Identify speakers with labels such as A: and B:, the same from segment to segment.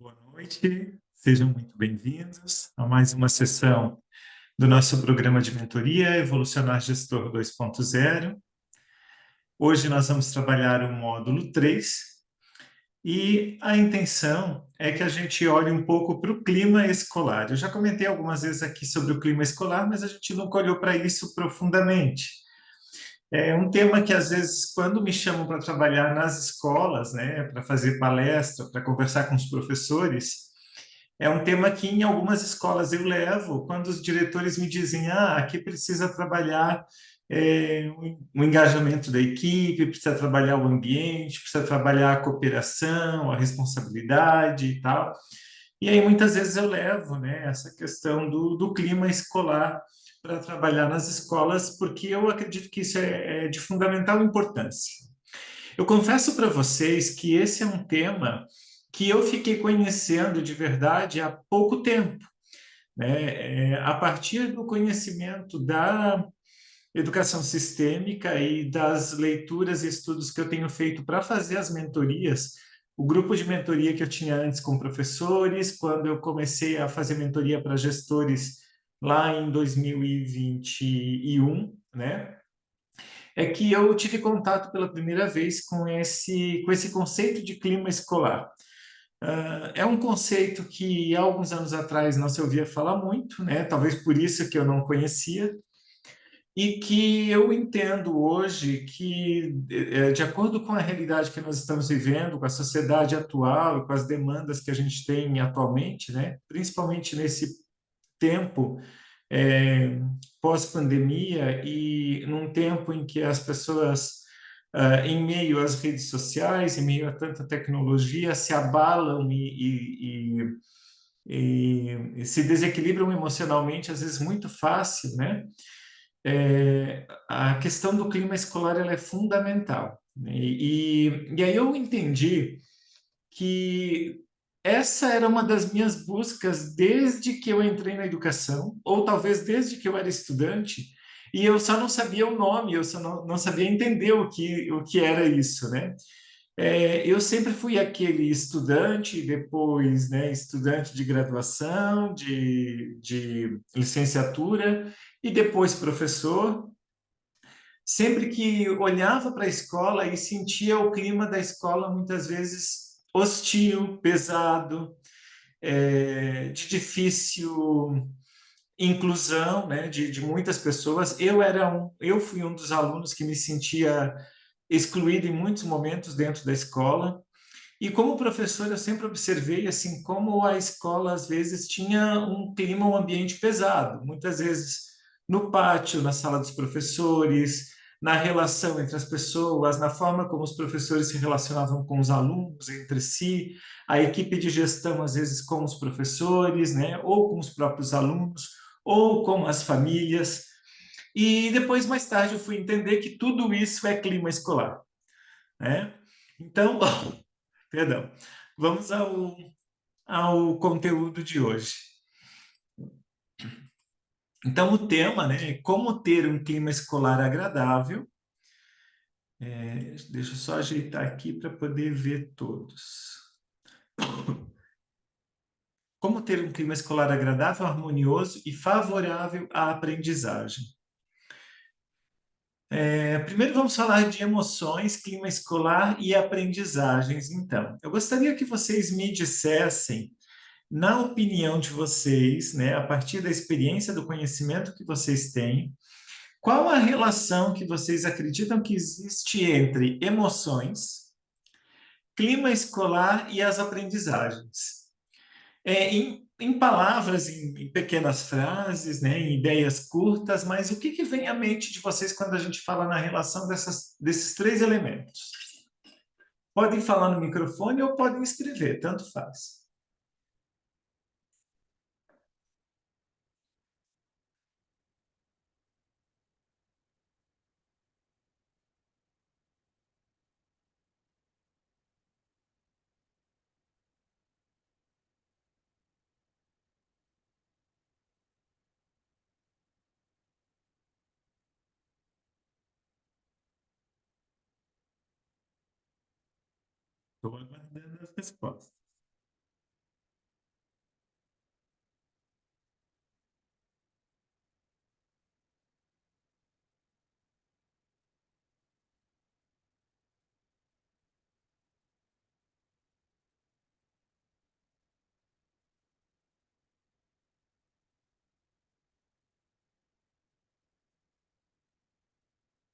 A: Boa noite, sejam muito bem-vindos a mais uma sessão do nosso programa de mentoria Evolucionar Gestor 2.0. Hoje nós vamos trabalhar o módulo 3 e a intenção é que a gente olhe um pouco para o clima escolar. Eu já comentei algumas vezes aqui sobre o clima escolar, mas a gente nunca olhou para isso profundamente. É um tema que, às vezes, quando me chamam para trabalhar nas escolas, né, para fazer palestra, para conversar com os professores, é um tema que em algumas escolas eu levo, quando os diretores me dizem, aqui precisa trabalhar o engajamento da equipe, precisa trabalhar o ambiente, precisa trabalhar a cooperação, a responsabilidade e tal. E aí muitas vezes eu levo, né, essa questão do clima escolar para trabalhar nas escolas, porque eu acredito que isso é de fundamental importância. Eu confesso para vocês que esse é um tema que eu fiquei conhecendo de verdade há pouco tempo, né? A partir do conhecimento da educação sistêmica e das leituras e estudos que eu tenho feito para fazer as mentorias, o grupo de mentoria que eu tinha antes com professores, quando eu comecei a fazer mentoria para gestores lá em 2021, né? É que eu tive contato pela primeira vez com esse conceito de clima escolar. É um conceito que há alguns anos atrás não se ouvia falar muito, né? Talvez por isso que eu não conhecia, e que eu entendo hoje que, de acordo com a realidade que nós estamos vivendo, com a sociedade atual e com as demandas que a gente tem atualmente, né? Principalmente nesse tempo é, pós-pandemia e num tempo em que as pessoas, em meio às redes sociais, em meio a tanta tecnologia, se abalam e se desequilibram emocionalmente, às vezes muito fácil, né? A questão do clima escolar ela é fundamental. Né? E aí eu entendi que essa era uma das minhas buscas desde que eu entrei na educação, ou talvez desde que eu era estudante, e eu só não sabia o nome, eu só não sabia entender o que era isso, né? Eu sempre fui aquele estudante, depois, né, estudante de graduação, de licenciatura, e depois professor, sempre que olhava para a escola e sentia o clima da escola muitas vezes hostil, pesado, de difícil inclusão, né, de muitas pessoas. Eu fui um dos alunos que me sentia excluído em muitos momentos dentro da escola. E como professor, eu sempre observei assim como a escola às vezes tinha um clima, um ambiente pesado, muitas vezes no pátio, na sala dos professores, na relação entre as pessoas, na forma como os professores se relacionavam com os alunos entre si, a equipe de gestão às vezes com os professores, né, ou com os próprios alunos, ou com as famílias. E depois, mais tarde, eu fui entender que tudo isso é clima escolar, né? Então, perdão. Vamos ao conteúdo de hoje. Então, o tema, né, é como ter um clima escolar agradável. Deixa eu só ajeitar aqui para poder ver todos. Como ter um clima escolar agradável, harmonioso e favorável à aprendizagem. Primeiro vamos falar de emoções, clima escolar e aprendizagens. Então, eu gostaria que vocês me dissessem, na opinião de vocês, né, a partir da experiência, do conhecimento que vocês têm, qual a relação que vocês acreditam que existe entre emoções, clima escolar e as aprendizagens? Em palavras, em pequenas frases, né, em ideias curtas, mas o que vem à mente de vocês quando a gente fala na relação desses três elementos? Podem falar no microfone ou podem escrever, tanto faz. Estou aguardando as respostas.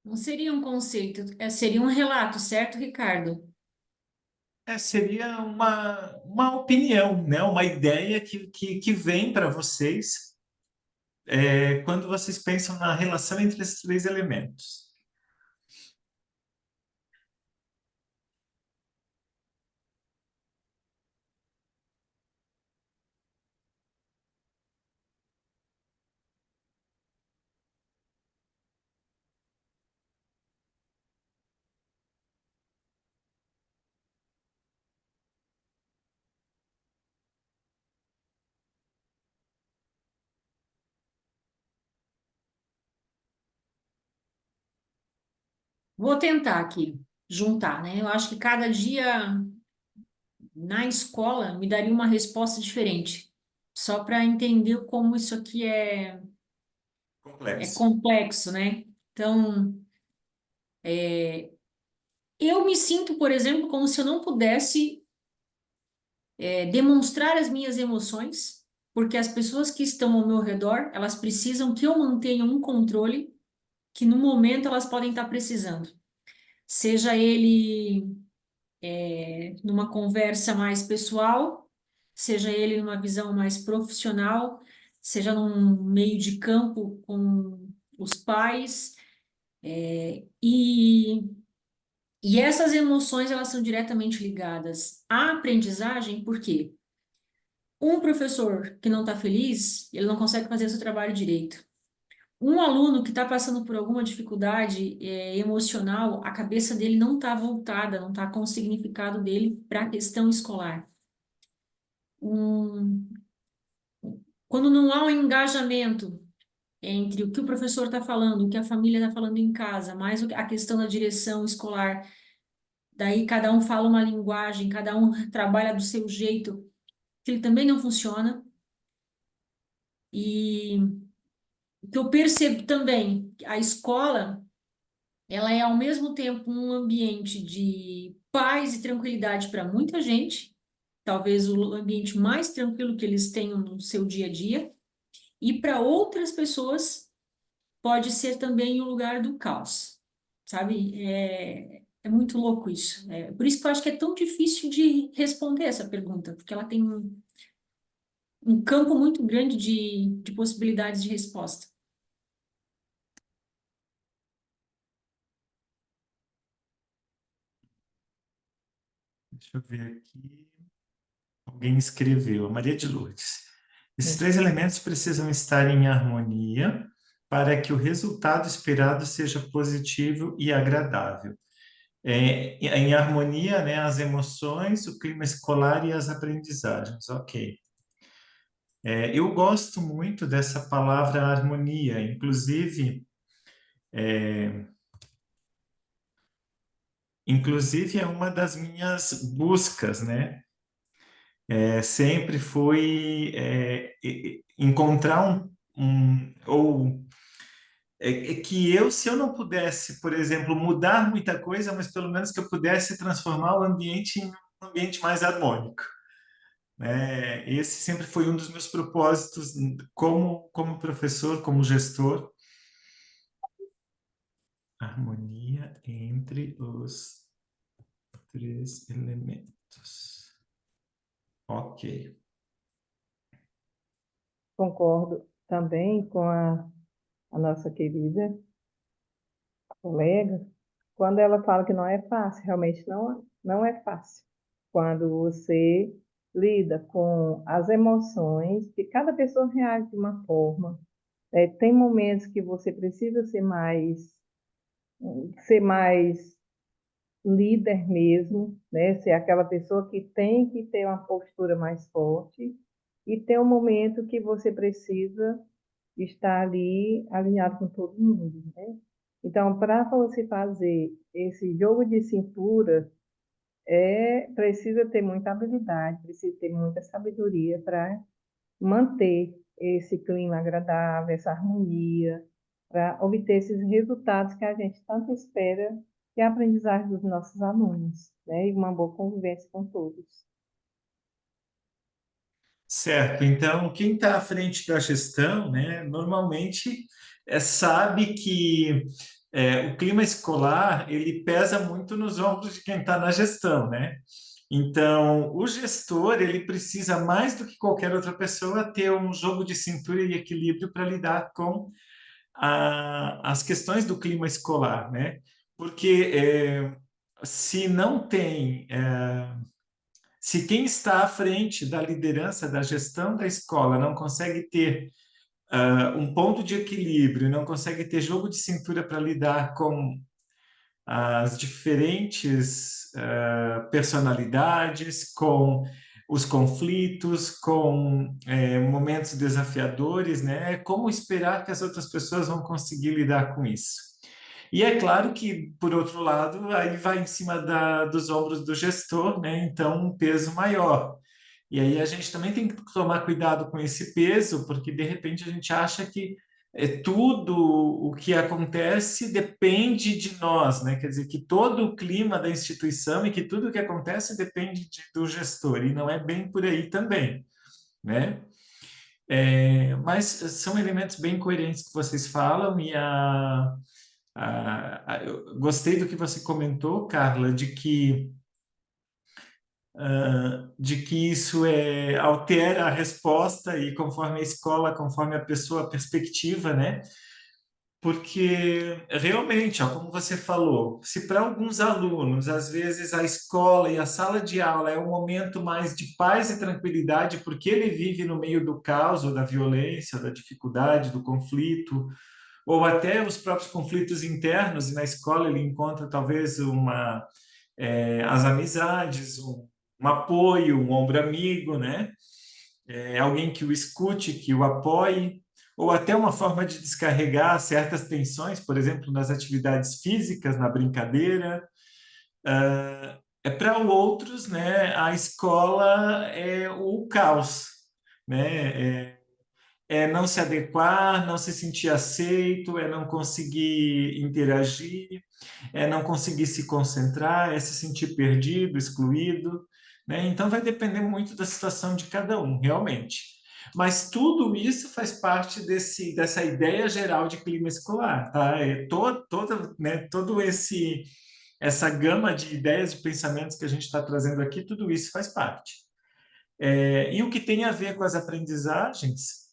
B: Não seria um conceito, seria um relato, certo, Ricardo?
A: Seria uma opinião, né? Uma ideia que vem para vocês quando vocês pensam na relação entre esses três elementos.
B: Vou tentar aqui juntar, né? Eu acho que cada dia na escola me daria uma resposta diferente, só para entender como isso aqui é
A: Complexo.
B: complexo, né? Então, eu me sinto, por exemplo, como se eu não pudesse demonstrar as minhas emoções, porque as pessoas que estão ao meu redor, elas precisam que eu mantenha um controle que no momento elas podem estar precisando. Seja ele numa conversa mais pessoal, seja ele numa visão mais profissional, seja num meio de campo com os pais, e, e essas emoções elas são diretamente ligadas à aprendizagem, porque um professor que não está feliz, ele não consegue fazer o seu trabalho direito. Um aluno que está passando por alguma dificuldade emocional, a cabeça dele não está voltada, não está com o significado dele para a questão escolar. Um, quando não há um engajamento entre o que o professor está falando, o que a família está falando em casa, mais a questão da direção escolar, daí cada um fala uma linguagem, cada um trabalha do seu jeito, que ele também não funciona. E o que eu percebo também, a escola, ela é ao mesmo tempo um ambiente de paz e tranquilidade para muita gente, talvez o ambiente mais tranquilo que eles tenham no seu dia a dia, e para outras pessoas pode ser também o lugar do caos, sabe? É muito louco isso. Por isso que eu acho que é tão difícil de responder essa pergunta, porque ela tem um campo muito grande de possibilidades de resposta.
A: Deixa eu ver aqui. Alguém escreveu, a Maria de Lourdes. Esses três elementos precisam estar em harmonia para que o resultado esperado seja positivo e agradável. Em harmonia, né, as emoções, o clima escolar e as aprendizagens. Ok. Eu gosto muito dessa palavra harmonia, inclusive é uma das minhas buscas, né? Sempre foi encontrar ou que eu, se eu não pudesse, por exemplo, mudar muita coisa, mas pelo menos que eu pudesse transformar o ambiente em um ambiente mais harmônico, né? Esse sempre foi um dos meus propósitos como professor, como gestor, harmonia entre os três elementos. Ok.
C: Concordo também com a nossa querida colega, quando ela fala que não é fácil, realmente não é fácil. Quando você lida com as emoções, que cada pessoa reage de uma forma. Tem momentos que você precisa ser mais líder mesmo, né? Ser aquela pessoa que tem que ter uma postura mais forte, e tem um momento que você precisa estar ali alinhado com todo mundo, né? Então, para você fazer esse jogo de cintura, precisa ter muita habilidade, precisa ter muita sabedoria para manter esse clima agradável, essa harmonia, para obter esses resultados que a gente tanto espera, que é a aprendizagem dos nossos alunos, né? E uma boa convivência com todos.
A: Certo. Então, quem está à frente da gestão, né, normalmente sabe que o clima escolar, ele pesa muito nos ombros de quem está na gestão, né? Então, o gestor, ele precisa, mais do que qualquer outra pessoa, ter um jogo de cintura e equilíbrio para lidar com as questões do clima escolar, né? Porque se não tem, se quem está à frente da liderança, da gestão da escola, não consegue ter um ponto de equilíbrio, não consegue ter jogo de cintura para lidar com as diferentes personalidades, com os conflitos, com momentos desafiadores, né? Como esperar que as outras pessoas vão conseguir lidar com isso? E é claro que, por outro lado, aí vai em cima dos ombros do gestor, né? Então, um peso maior. E aí a gente também tem que tomar cuidado com esse peso, porque de repente a gente acha que tudo o que acontece depende de nós, né? Quer dizer, que todo o clima da instituição e que tudo o que acontece depende do gestor, e não é bem por aí também, né? Mas são elementos bem coerentes que vocês falam, e eu gostei do que você comentou, Carla, de que isso altera a resposta e conforme a escola, conforme a pessoa, a perspectiva, né? Porque realmente, ó, como você falou, se para alguns alunos, às vezes a escola e a sala de aula é um momento mais de paz e tranquilidade, porque ele vive no meio do caos, ou da violência, da dificuldade, do conflito, ou até os próprios conflitos internos, e na escola ele encontra talvez as amizades, um apoio, um ombro amigo, né? Alguém que o escute, que o apoie, ou até uma forma de descarregar certas tensões, por exemplo, nas atividades físicas, na brincadeira. Para outros, né, a escola é o caos, né? Não se adequar, não se sentir aceito, não conseguir interagir, não conseguir se concentrar, se sentir perdido, excluído, né? Então vai depender muito da situação de cada um, realmente. Mas tudo isso faz parte dessa ideia geral de clima escolar, tá? Todo essa gama de ideias, de pensamentos que a gente está trazendo aqui, tudo isso faz parte. E o que tem a ver com as aprendizagens,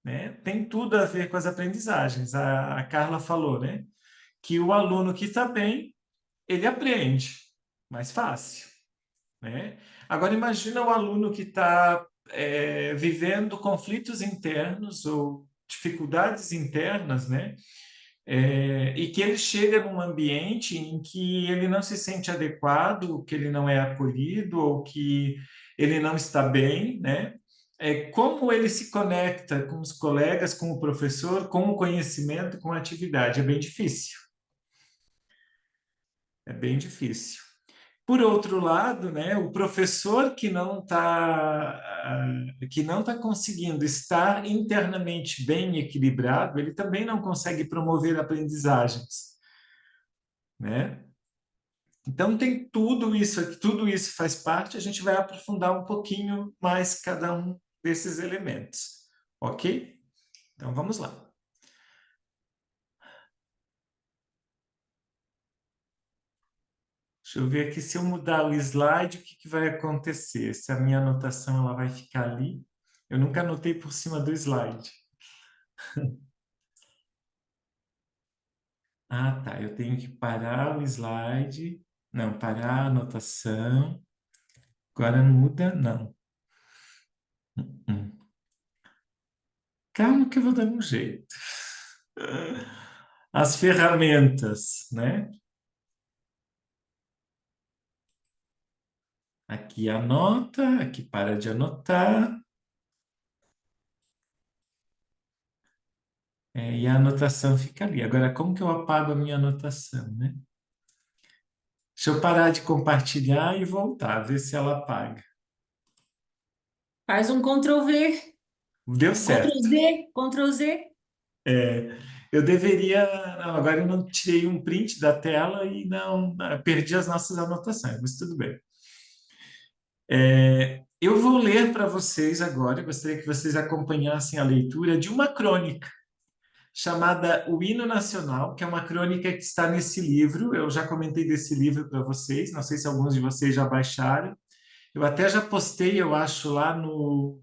A: né? Tem tudo a ver com as aprendizagens. A Carla falou, né? Que o aluno que está bem, ele aprende mais fácil, né? Agora imagina o aluno que está vivendo conflitos internos ou dificuldades internas, né? E que ele chega num ambiente em que ele não se sente adequado, que ele não é acolhido ou que ele não está bem, né? Como ele se conecta com os colegas, com o professor, com o conhecimento, com a atividade? É bem difícil. É bem difícil. Por outro lado, né, o professor que não tá conseguindo estar internamente bem equilibrado, ele também não consegue promover aprendizagens, né? Então tem tudo isso aqui, tudo isso faz parte, a gente vai aprofundar um pouquinho mais cada um desses elementos, ok? Então vamos lá. Deixa eu ver aqui, se eu mudar o slide, o que vai acontecer? Se a minha anotação ela vai ficar ali. Eu nunca anotei por cima do slide. Ah, tá. Eu tenho que parar o slide. Não, parar a anotação. Agora muda, não. Hum. Calma que eu vou dar um jeito. As ferramentas, né? Aqui anota, aqui para de anotar. E a anotação fica ali. Agora, como que eu apago a minha anotação, né? Deixa eu parar de compartilhar e voltar, ver se ela apaga.
B: Faz um Ctrl V,
A: Deu
B: Ctrl
A: certo.
B: Z, Ctrl Z.
A: Eu deveria. Não, agora eu não tirei um print da tela e não perdi as nossas anotações, mas tudo bem. Eu vou ler para vocês agora, eu gostaria que vocês acompanhassem a leitura de uma crônica chamada O Hino Nacional, que é uma crônica que está nesse livro. Eu já comentei desse livro para vocês, não sei se alguns de vocês já baixaram. Eu até já postei, eu acho, lá no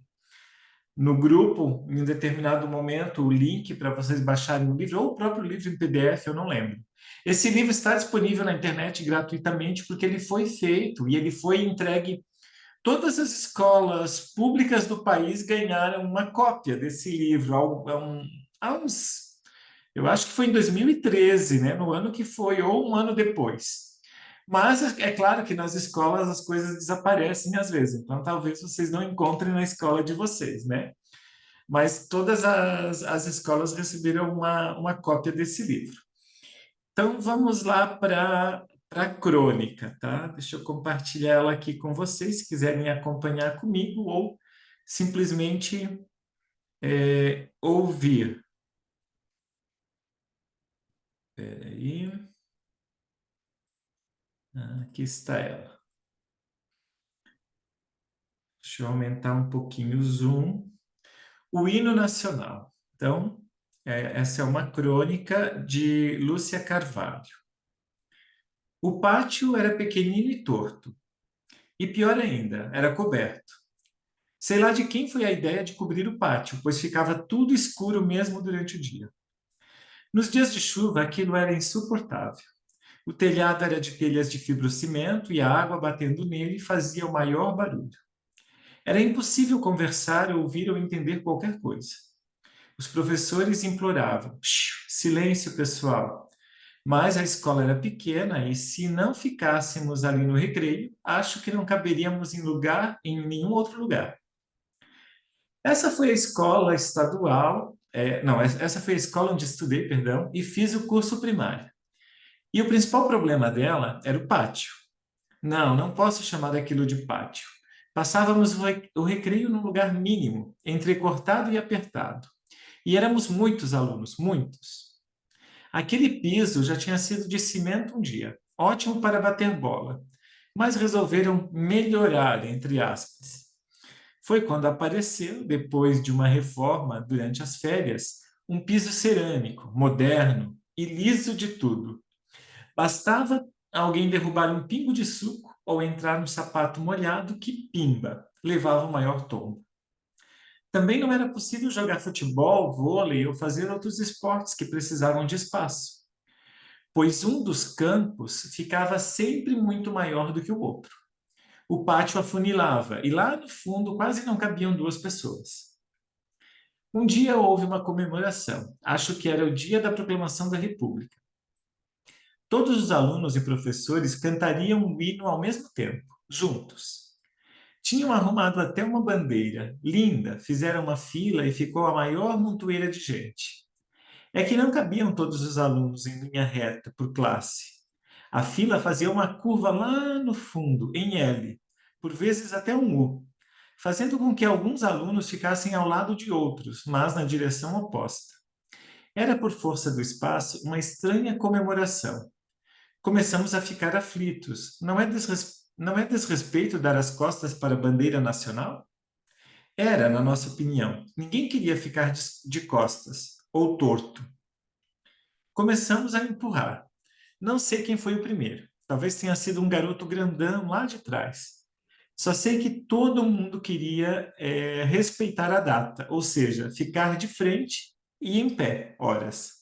A: grupo, em um determinado momento, o link para vocês baixarem o livro, ou o próprio livro em PDF, eu não lembro. Esse livro está disponível na internet gratuitamente porque ele foi feito e ele foi entregue. Todas as escolas públicas do país ganharam uma cópia desse livro há uns, eu acho que foi em 2013, né? No ano que foi, ou um ano depois. Mas é claro que nas escolas as coisas desaparecem às vezes, então talvez vocês não encontrem na escola de vocês, né? Mas todas as escolas receberam uma cópia desse livro. Então vamos lá para a crônica, tá? Deixa eu compartilhar ela aqui com vocês, se quiserem acompanhar comigo ou simplesmente ouvir. Espera aí. Aqui está ela. Deixa eu aumentar um pouquinho o zoom. O hino nacional. Então, essa é uma crônica de Lúcia Carvalho. O pátio era pequenino e torto. E pior ainda, era coberto. Sei lá de quem foi a ideia de cobrir o pátio, pois ficava tudo escuro mesmo durante o dia. Nos dias de chuva, aquilo era insuportável. O telhado era de telhas de fibrocimento e a água batendo nele fazia o maior barulho. Era impossível conversar, ouvir ou entender qualquer coisa. Os professores imploravam: silêncio, pessoal. Mas a escola era pequena e, se não ficássemos ali no recreio, acho que não caberíamos em nenhum outro lugar. Essa foi a escola estadual, não, essa foi a escola onde estudei, perdão, e fiz o curso primário. E o principal problema dela era o pátio. Não, não posso chamar aquilo de pátio. Passávamos o recreio num lugar mínimo, entrecortado e apertado. E éramos muitos alunos, muitos. Aquele piso já tinha sido de cimento um dia, ótimo para bater bola, mas resolveram melhorar, entre aspas. Foi quando apareceu, depois de uma reforma durante as férias, um piso cerâmico, moderno e liso de tudo. Bastava alguém derrubar um pingo de suco ou entrar no sapato molhado que, pimba, levava o maior tombo. Também não era possível jogar futebol, vôlei ou fazer outros esportes que precisavam de espaço, pois um dos campos ficava sempre muito maior do que o outro. O pátio afunilava e lá no fundo quase não cabiam duas pessoas. Um dia houve uma comemoração, acho que era o dia da proclamação da República. Todos os alunos e professores cantariam o hino ao mesmo tempo, juntos. Tinham arrumado até uma bandeira, linda, fizeram uma fila e ficou a maior montoeira de gente. É que não cabiam todos os alunos em linha reta, por classe. A fila fazia uma curva lá no fundo, em L, por vezes até um U, fazendo com que alguns alunos ficassem ao lado de outros, mas na direção oposta. Era, por força do espaço, uma estranha comemoração. Começamos a ficar aflitos. Não é desrespeito dar as costas para a bandeira nacional? Era, na nossa opinião. Ninguém queria ficar de costas, ou torto. Começamos a empurrar. Não sei quem foi o primeiro. Talvez tenha sido um garoto grandão lá de trás. Só sei que todo mundo queria respeitar a data, ou seja, ficar de frente e em pé, horas.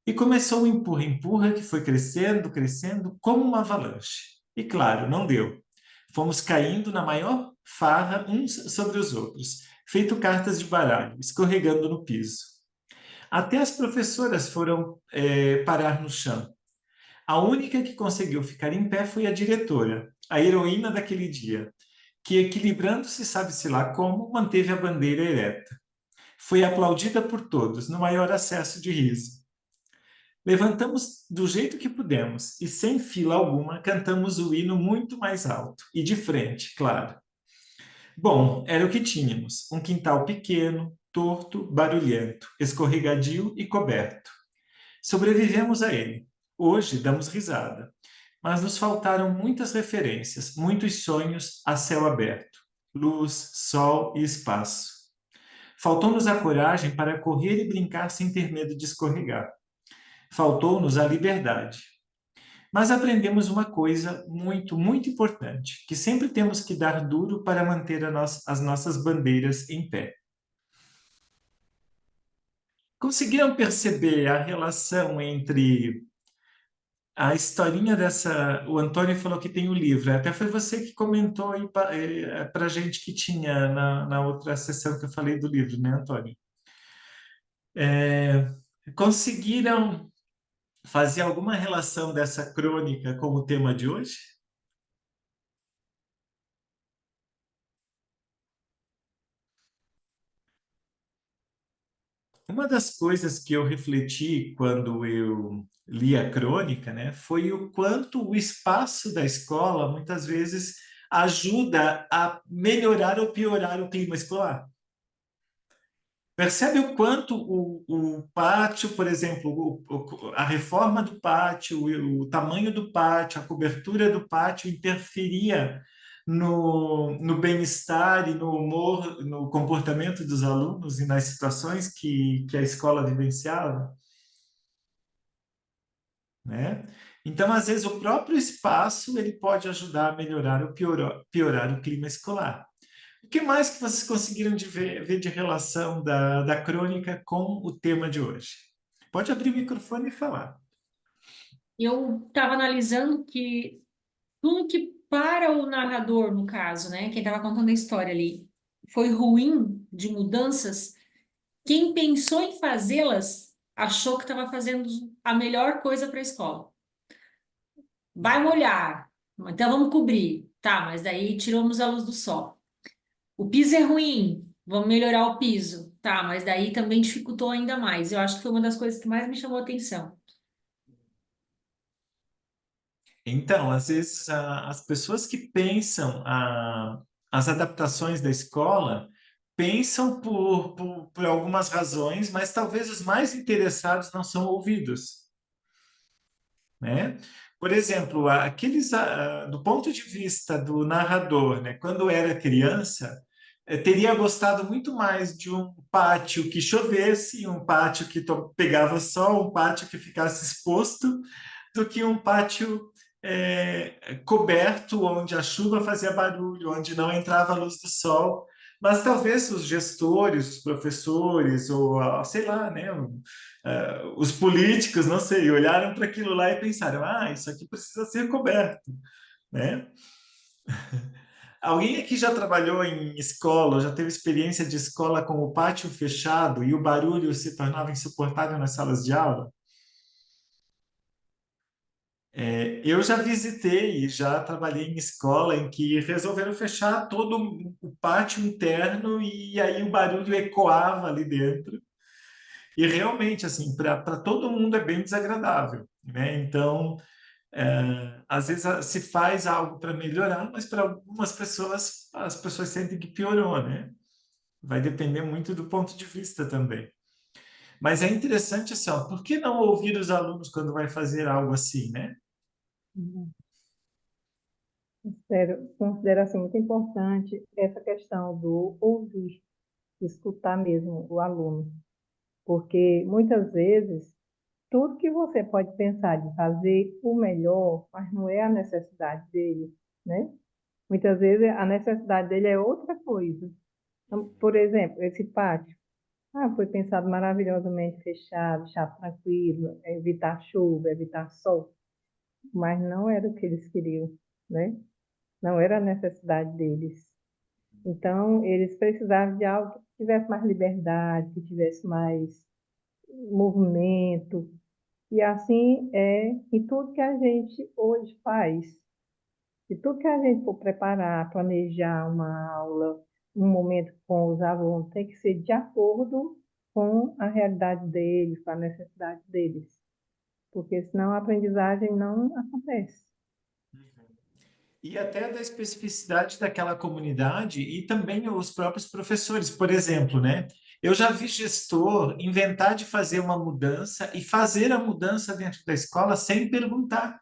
A: E começou o empurra-empurra que foi crescendo, crescendo, como uma avalanche. E claro, não deu. Fomos caindo na maior farra uns sobre os outros, feito cartas de baralho, escorregando no piso. Até as professoras foram parar no chão. A única que conseguiu ficar em pé foi a diretora, a heroína daquele dia, que, equilibrando-se, sabe-se lá como, manteve a bandeira ereta. Foi aplaudida por todos, no maior acesso de riso. Levantamos do jeito que pudemos e, sem fila alguma, cantamos o hino muito mais alto e de frente, claro. Bom, era o que tínhamos: um quintal pequeno, torto, barulhento, escorregadio e coberto. Sobrevivemos a ele. Hoje damos risada, mas nos faltaram muitas referências, muitos sonhos a céu aberto, luz, sol e espaço. Faltou-nos a coragem para correr e brincar sem ter medo de escorregar. Faltou-nos a liberdade. Mas aprendemos uma coisa muito, muito importante, que sempre temos que dar duro para manter as nossas bandeiras em pé. Conseguiram perceber a relação entre a historinha dessa... O Antônio falou que tem o livro, até foi você que comentou para a gente que tinha na outra sessão que eu falei do livro, né, Antônio? Conseguiram fazer alguma relação dessa crônica com o tema de hoje? Uma das coisas que eu refleti quando eu li a crônica, né, foi o quanto o espaço da escola muitas vezes ajuda a melhorar ou piorar o clima escolar. Percebe o quanto o pátio, por exemplo, a reforma do pátio, o tamanho do pátio, a cobertura do pátio interferia no bem-estar e no humor, no comportamento dos alunos e nas situações que a escola vivenciava, né? Então, às vezes, o próprio espaço ele pode ajudar a melhorar ou piorar o clima escolar. O que mais que vocês conseguiram ver de relação da crônica com o tema de hoje? Pode abrir o microfone e falar.
B: Eu estava analisando que tudo que para o narrador, no caso, né, quem estava contando a história ali, foi ruim de mudanças, quem pensou em fazê-las achou que estava fazendo a melhor coisa para a escola. Vai molhar, então vamos cobrir. Tá, mas daí tiramos a luz do sol. O piso é ruim, vamos melhorar o piso. Tá, mas daí também dificultou ainda mais. Eu acho que foi uma das coisas que mais me chamou a atenção.
A: Então, às vezes, as pessoas que pensam as adaptações da escola pensam por algumas razões, mas talvez os mais interessados não são ouvidos, né? Por exemplo, do ponto de vista do narrador, né, quando era criança, teria gostado muito mais de um pátio que chovesse, um pátio que pegava sol, um pátio que ficasse exposto, do que um pátio coberto, onde a chuva fazia barulho, onde não entrava a luz do sol. Mas talvez os gestores, os professores, ou sei lá, né, os políticos, não sei, olharam para aquilo lá e pensaram: ah, isso aqui precisa ser coberto, né? Alguém aqui já trabalhou em escola, já teve experiência de escola com o pátio fechado e o barulho se tornava insuportável nas salas de aula? Eu já visitei e já trabalhei em escola em que resolveram fechar todo o pátio interno e aí o barulho ecoava ali dentro. E realmente, assim, para todo mundo é bem desagradável, né? Então, às vezes se faz algo para melhorar, mas para algumas pessoas, as pessoas sentem que piorou, né? Vai depender muito do ponto de vista também. Mas é interessante, assim, ó, por que não ouvir os alunos quando vai fazer algo assim, né?
C: Sério, considero assim, muito importante essa questão do ouvir, escutar mesmo o aluno, porque muitas vezes tudo que você pode pensar de fazer o melhor, mas não é a necessidade dele, né? Muitas vezes a necessidade dele é outra coisa. Então, por exemplo, esse pátio, foi pensado maravilhosamente fechado, deixar tranquilo, evitar chuva, evitar sol, mas não era o que eles queriam, né? Não era a necessidade deles. Então, eles precisavam de algo que tivesse mais liberdade, que tivesse mais movimento. E assim é em tudo que a gente hoje faz. E tudo que a gente for preparar, planejar uma aula, um momento com os alunos, tem que ser de acordo com a realidade deles, com a necessidade deles. Porque senão a aprendizagem não acontece.
A: E até da especificidade daquela comunidade e também os próprios professores. Por exemplo, né? Eu já vi gestor inventar de fazer uma mudança e fazer a mudança dentro da escola sem perguntar.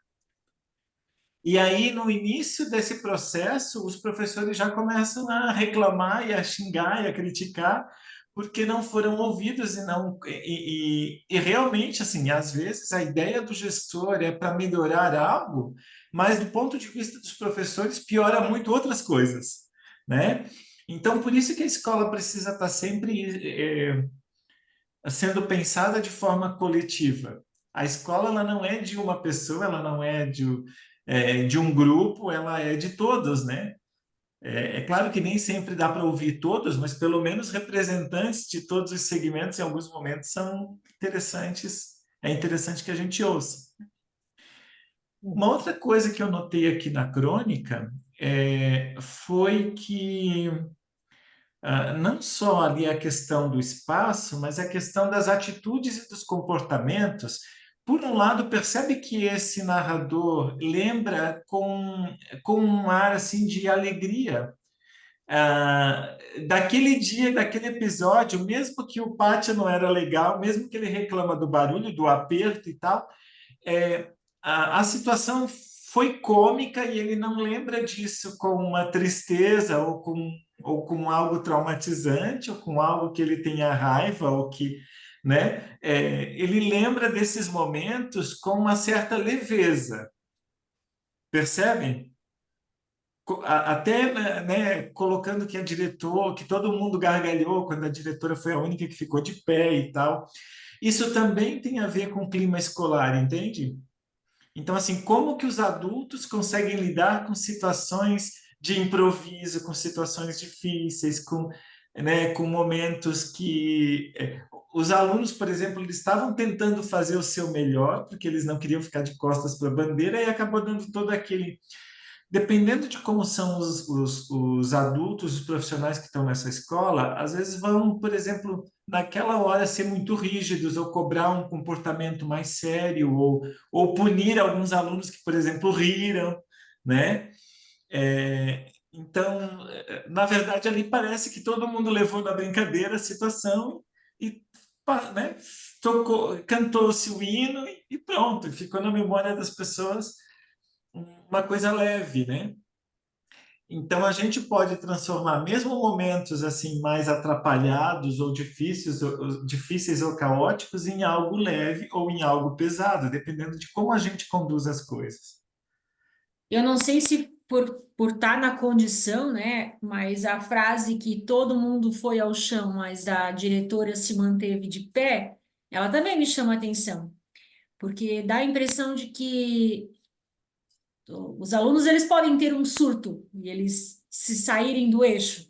A: E aí, no início desse processo, os professores já começam a reclamar e a xingar e a criticar, porque não foram ouvidos e realmente, assim, às vezes a ideia do gestor é para melhorar algo, mas do ponto de vista dos professores piora muito outras coisas, né? Então, por isso que a escola precisa estar sempre sendo pensada de forma coletiva. A escola ela não é de uma pessoa, ela não é de um grupo, ela é de todos, né? É claro que nem sempre dá para ouvir todos, mas pelo menos representantes de todos os segmentos, em alguns momentos, são interessantes. É interessante que a gente ouça. Uma outra coisa que eu notei aqui na crônica foi que não só ali a questão do espaço, mas a questão das atitudes e dos comportamentos. Por um lado, percebe que esse narrador lembra com um ar assim de alegria daquele dia, daquele episódio, mesmo que o pátio não era legal, mesmo que ele reclama do barulho, do aperto e tal, a situação foi cômica e ele não lembra disso com uma tristeza ou com algo traumatizante ou com algo que ele tenha raiva ou que, né? Ele lembra desses momentos com uma certa leveza, percebem? Até, né, colocando que a diretora, que todo mundo gargalhou quando a diretora foi a única que ficou de pé e tal. Isso também tem a ver com o clima escolar, entende? Então, assim, como que os adultos conseguem lidar com situações de improviso, com situações difíceis, com momentos que os alunos, por exemplo, eles estavam tentando fazer o seu melhor, porque eles não queriam ficar de costas para a bandeira, e acabou dando todo aquele. Dependendo de como são os adultos, os profissionais que estão nessa escola, às vezes vão, por exemplo, naquela hora ser muito rígidos ou cobrar um comportamento mais sério ou punir alguns alunos que, por exemplo, riram, né? Então, na verdade, ali parece que todo mundo levou na brincadeira a situação e, né, cantou-se o hino e pronto, ficou na memória das pessoas uma coisa leve, né? Então a gente pode transformar mesmo momentos assim mais atrapalhados ou difíceis ou caóticos em algo leve ou em algo pesado, dependendo de como a gente conduz as coisas.
B: Eu não sei se por estar na condição, né? Mas a frase que todo mundo foi ao chão, mas a diretora se manteve de pé, ela também me chama a atenção, porque dá a impressão de que os alunos eles podem ter um surto e eles se saírem do eixo.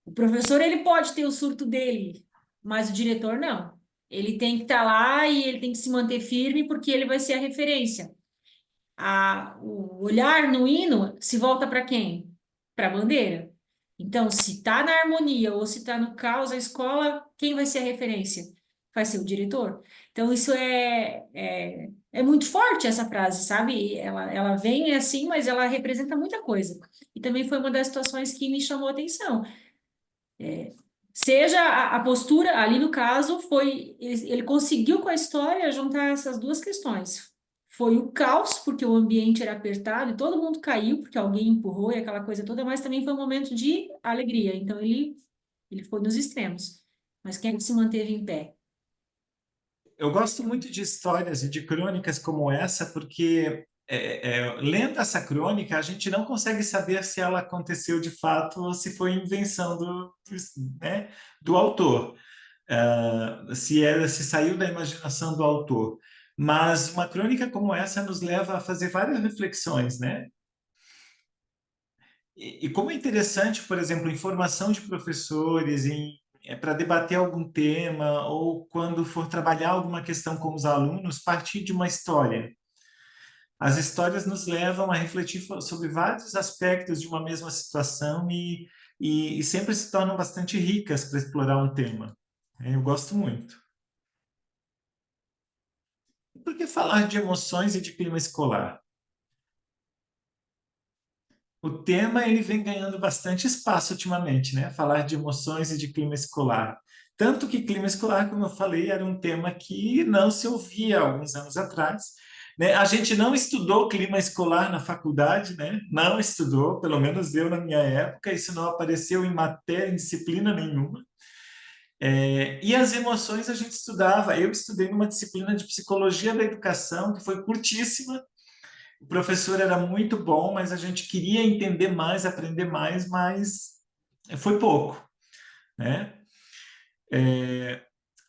B: O professor ele pode ter o surto dele, mas o diretor não. Ele tem que estar lá e ele tem que se manter firme porque ele vai ser a referência. O olhar no hino se volta para quem? Para a bandeira. Então, se está na harmonia ou se está no caos, a escola, quem vai ser a referência? Vai ser o diretor. Então, isso é muito forte, essa frase, sabe? Ela vem assim, mas ela representa muita coisa. E também foi uma das situações que me chamou a atenção. Seja a postura, ali no caso, ele conseguiu com a história juntar essas duas questões. Foi o caos, porque o ambiente era apertado e todo mundo caiu, porque alguém empurrou e aquela coisa toda, mas também foi um momento de alegria. Então ele foi nos extremos. Mas quem se manteve em pé?
A: Eu gosto muito de histórias e de crônicas como essa, porque lendo essa crônica, a gente não consegue saber se ela aconteceu de fato ou se foi invenção né, do autor. Se saiu da imaginação do autor. Mas uma crônica como essa nos leva a fazer várias reflexões, né? E como é interessante, por exemplo, informação de professores para debater algum tema ou quando for trabalhar alguma questão com os alunos, partir de uma história. As histórias nos levam a refletir sobre vários aspectos de uma mesma situação e sempre se tornam bastante ricas para explorar um tema. Eu gosto muito. Por que falar de emoções e de clima escolar? O tema ele vem ganhando bastante espaço ultimamente, né? Falar de emoções e de clima escolar. Tanto que clima escolar, como eu falei, era um tema que não se ouvia há alguns anos atrás, né? A gente não estudou clima escolar na faculdade, né? Não estudou, pelo menos eu na minha época, isso não apareceu em matéria, em disciplina nenhuma. E as emoções a gente estudava, eu estudei numa disciplina de psicologia da educação, que foi curtíssima. O professor era muito bom, mas a gente queria entender mais, aprender mais, mas foi pouco, né?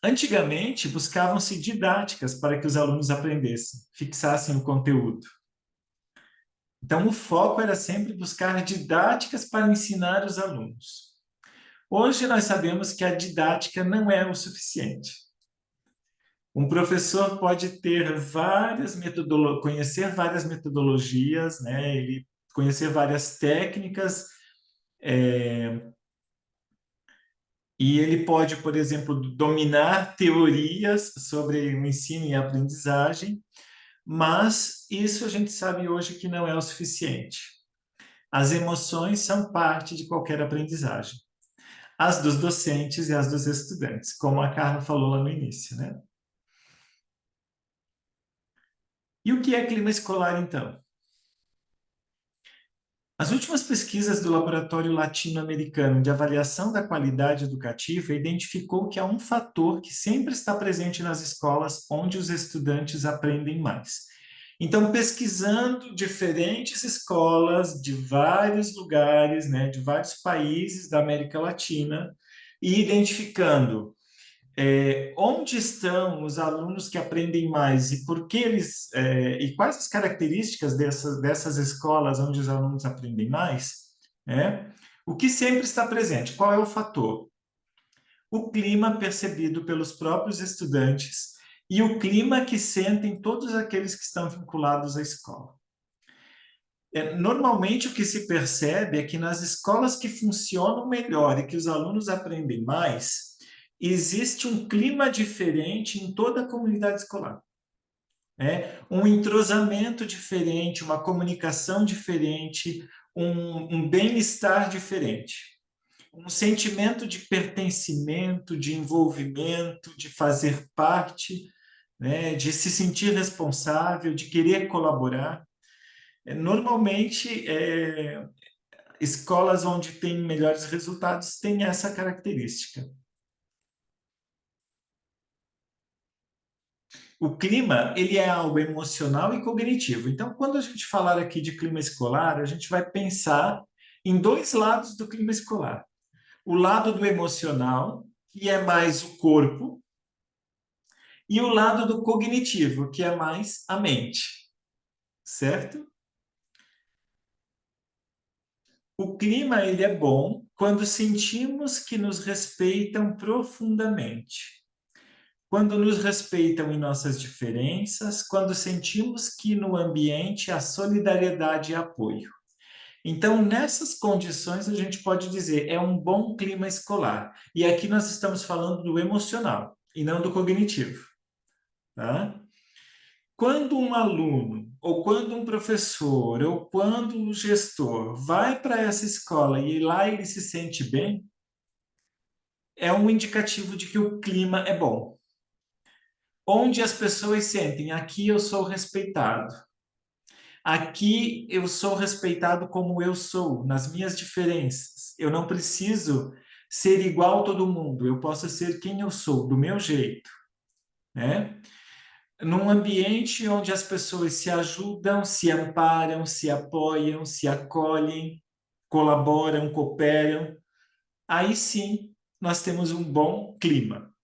A: Antigamente, buscavam-se didáticas para que os alunos aprendessem, fixassem o conteúdo. Então, o foco era sempre buscar didáticas para ensinar os alunos. Hoje, nós sabemos que a didática não é o suficiente. Um professor pode ter conhecer várias metodologias, né? Ele conhecer várias técnicas, e ele pode, por exemplo, dominar teorias sobre o ensino e aprendizagem, mas isso a gente sabe hoje que não é o suficiente. As emoções são parte de qualquer aprendizagem. As dos docentes e as dos estudantes, como a Carla falou lá no início, né? E o que é clima escolar, então? As últimas pesquisas do Laboratório Latino-Americano de Avaliação da Qualidade Educativa identificou que há um fator que sempre está presente nas escolas onde os estudantes aprendem mais. Então, pesquisando diferentes escolas de vários lugares, né, de vários países da América Latina, e identificando onde estão os alunos que aprendem mais e por que eles e quais as características dessas escolas onde os alunos aprendem mais, né? O que sempre está presente? Qual é o fator? O clima percebido pelos próprios estudantes e o clima que sentem todos aqueles que estão vinculados à escola. Normalmente, o que se percebe é que nas escolas que funcionam melhor e que os alunos aprendem mais, existe um clima diferente em toda a comunidade escolar. Um entrosamento diferente, uma comunicação diferente, um bem-estar diferente, um sentimento de pertencimento, de envolvimento, de fazer parte, né, de se sentir responsável, de querer colaborar. Normalmente, escolas onde tem melhores resultados têm essa característica. O clima, ele é algo emocional e cognitivo. Então, quando a gente falar aqui de clima escolar, a gente vai pensar em dois lados do clima escolar. O lado do emocional, que é mais o corpo, e o lado do cognitivo, que é mais a mente. Certo? O clima, ele é bom quando sentimos que nos respeitam profundamente. Quando nos respeitam em nossas diferenças, quando sentimos que no ambiente há solidariedade e apoio. Então, nessas condições, a gente pode dizer é um bom clima escolar. E aqui nós estamos falando do emocional e não do cognitivo. Tá? Quando um aluno, ou quando um professor, ou quando um gestor vai para essa escola e lá ele se sente bem, é um indicativo de que o clima é bom. Onde as pessoas sentem, aqui eu sou respeitado. Aqui eu sou respeitado como eu sou, nas minhas diferenças. Eu não preciso ser igual a todo mundo, eu posso ser quem eu sou, do meu jeito, né? Num ambiente onde as pessoas se ajudam, se amparam, se apoiam, se acolhem, colaboram, cooperam, aí sim nós temos um bom clima.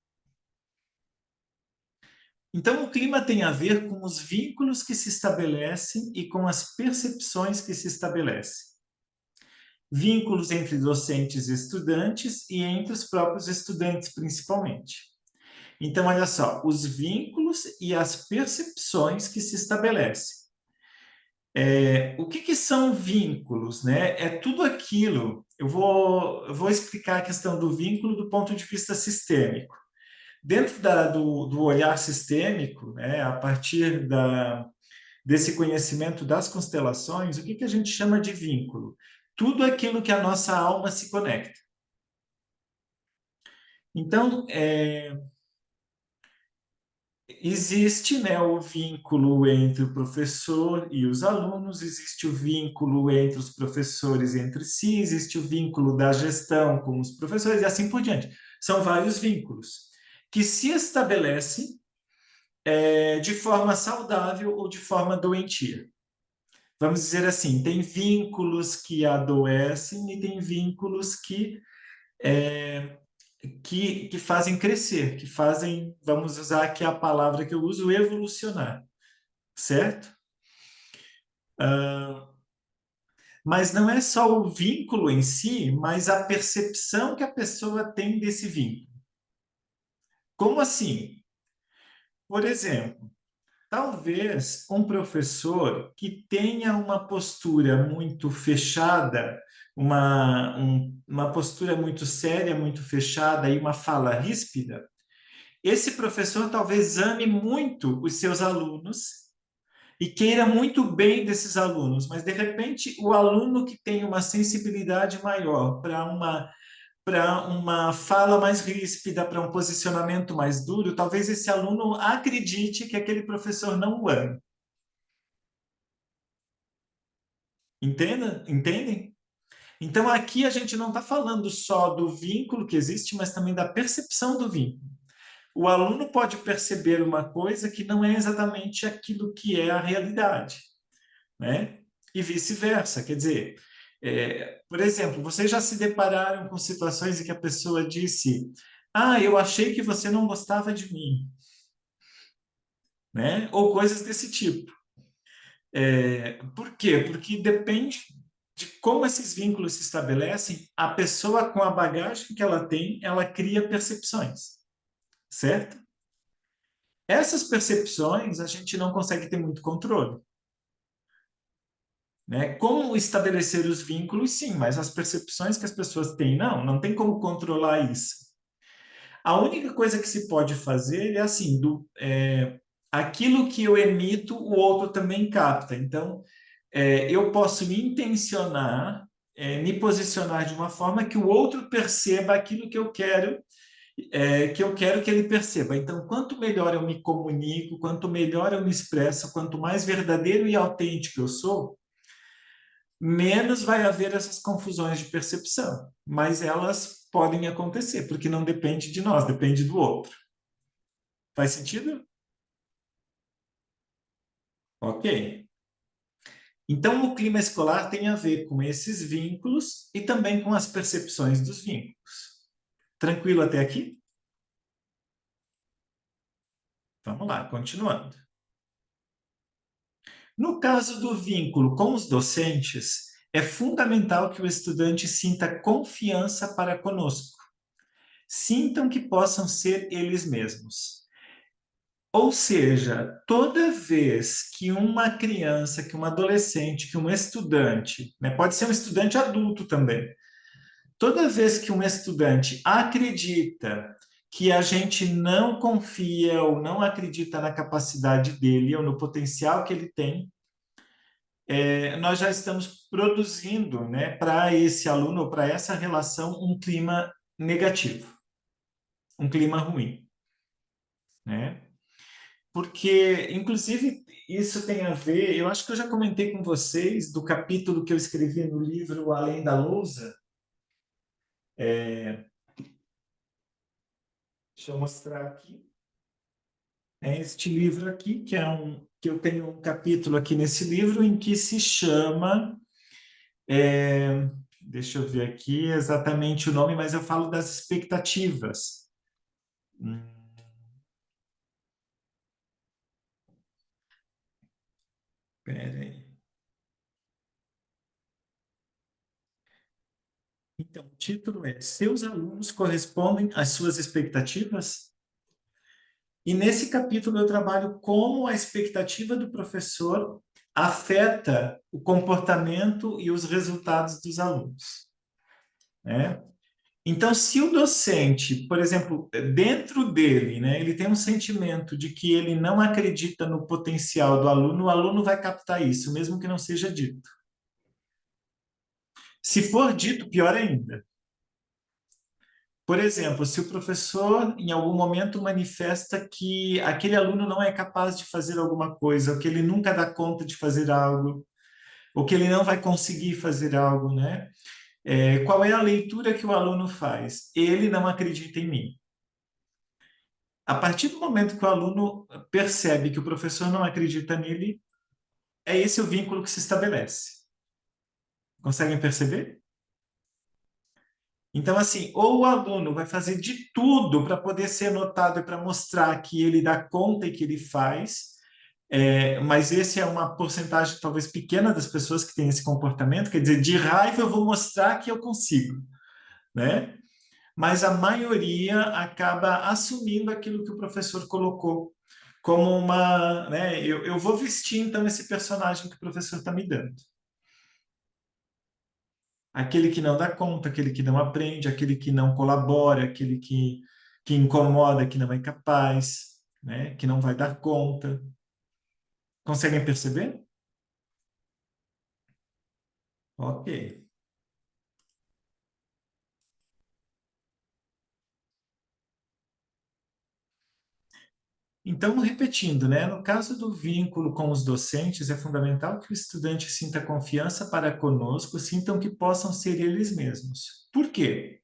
A: Então, o clima tem a ver com os vínculos que se estabelecem e com as percepções que se estabelecem. Vínculos entre docentes e estudantes e entre os próprios estudantes, principalmente. Então, olha só, os vínculos e as percepções que se estabelecem. O que são vínculos, né? É tudo aquilo. Eu vou explicar a questão do vínculo do ponto de vista sistêmico. Dentro do olhar sistêmico, né, a partir desse conhecimento das constelações, o que a gente chama de vínculo? Tudo aquilo que a nossa alma se conecta. Então, existe, né, o vínculo entre o professor e os alunos, existe o vínculo entre os professores entre si, existe o vínculo da gestão com os professores e assim por diante. São vários vínculos que se estabelecem de forma saudável ou de forma doentia. Vamos dizer assim, tem vínculos que adoecem e tem vínculos que fazem crescer, que fazem, vamos usar aqui a palavra que eu uso, evolucionar, certo? Mas não é só o vínculo em si, mas a percepção que a pessoa tem desse vínculo. Como assim? Por exemplo, talvez um professor que tenha uma postura muito fechada, uma postura muito séria, muito fechada e uma fala ríspida, esse professor talvez ame muito os seus alunos e queira muito bem desses alunos, mas de repente o aluno que tem uma sensibilidade maior para uma fala mais ríspida, para um posicionamento mais duro, talvez esse aluno acredite que aquele professor não o ama. Entendem? Então, aqui a gente não está falando só do vínculo que existe, mas também da percepção do vínculo. O aluno pode perceber uma coisa que não é exatamente aquilo que é a realidade, né? E vice-versa. Quer dizer, por exemplo, vocês já se depararam com situações em que a pessoa disse: "Ah, eu achei que você não gostava de mim", né? Ou coisas desse tipo. Por quê? Porque depende de como esses vínculos se estabelecem, a pessoa com a bagagem que ela tem, ela cria percepções, certo? Essas percepções a gente não consegue ter muito controle, né? Como estabelecer os vínculos, sim, mas as percepções que as pessoas têm, não tem como controlar isso. A única coisa que se pode fazer é assim, aquilo que eu emito, o outro também capta. Então, eu posso intencionar, me posicionar de uma forma que o outro perceba aquilo que eu quero que ele perceba. Então, quanto melhor eu me comunico, quanto melhor eu me expresso, quanto mais verdadeiro e autêntico eu sou, menos vai haver essas confusões de percepção. Mas elas podem acontecer, porque não depende de nós, depende do outro. Faz sentido? Ok. Então, o clima escolar tem a ver com esses vínculos e também com as percepções dos vínculos. Tranquilo até aqui? Vamos lá, continuando. No caso do vínculo com os docentes, é fundamental que o estudante sinta confiança para conosco. Sintam que possam ser eles mesmos. Ou seja, toda vez que uma criança, que um adolescente, que um estudante, né, pode ser um estudante adulto também, toda vez que um estudante acredita que a gente não confia ou não acredita na capacidade dele ou no potencial que ele tem, nós já estamos produzindo, né, para esse aluno ou para essa relação um clima negativo, um clima ruim, né? Porque, inclusive, isso tem a ver, eu acho que eu já comentei com vocês do capítulo que eu escrevi no livro Além da Lousa. Deixa eu mostrar aqui. É este livro aqui, que eu tenho um capítulo aqui nesse livro em que se chama, deixa eu ver aqui exatamente o nome, mas eu falo das expectativas. Espera aí. Então, o título é Seus alunos correspondem às suas expectativas? E nesse capítulo eu trabalho como a expectativa do professor afeta o comportamento e os resultados dos alunos, né? Então, se o docente, por exemplo, dentro dele, né, ele tem um sentimento de que ele não acredita no potencial do aluno, o aluno vai captar isso, mesmo que não seja dito. Se for dito, pior ainda. Por exemplo, se o professor em algum momento manifesta que aquele aluno não é capaz de fazer alguma coisa, ou que ele nunca dá conta de fazer algo, ou que ele não vai conseguir fazer algo, né? Qual é a leitura que o aluno faz? Ele não acredita em mim. A partir do momento que o aluno percebe que o professor não acredita nele, é esse o vínculo que se estabelece. Conseguem perceber? Então, assim, ou o aluno vai fazer de tudo para poder ser notado e para mostrar que ele dá conta e que ele faz, mas esse é uma porcentagem talvez pequena das pessoas que têm esse comportamento, quer dizer, de raiva eu vou mostrar que eu consigo, né? Mas a maioria acaba assumindo aquilo que o professor colocou como uma, né? Eu vou vestir então esse personagem que o professor está me dando. Aquele que não dá conta, aquele que não aprende, aquele que não colabora, aquele que incomoda, que não é capaz, né? Que não vai dar conta. Conseguem perceber? Ok. Então, repetindo, né? No caso do vínculo com os docentes, é fundamental que o estudante sinta confiança para conosco, sintam que possam ser eles mesmos. Por quê?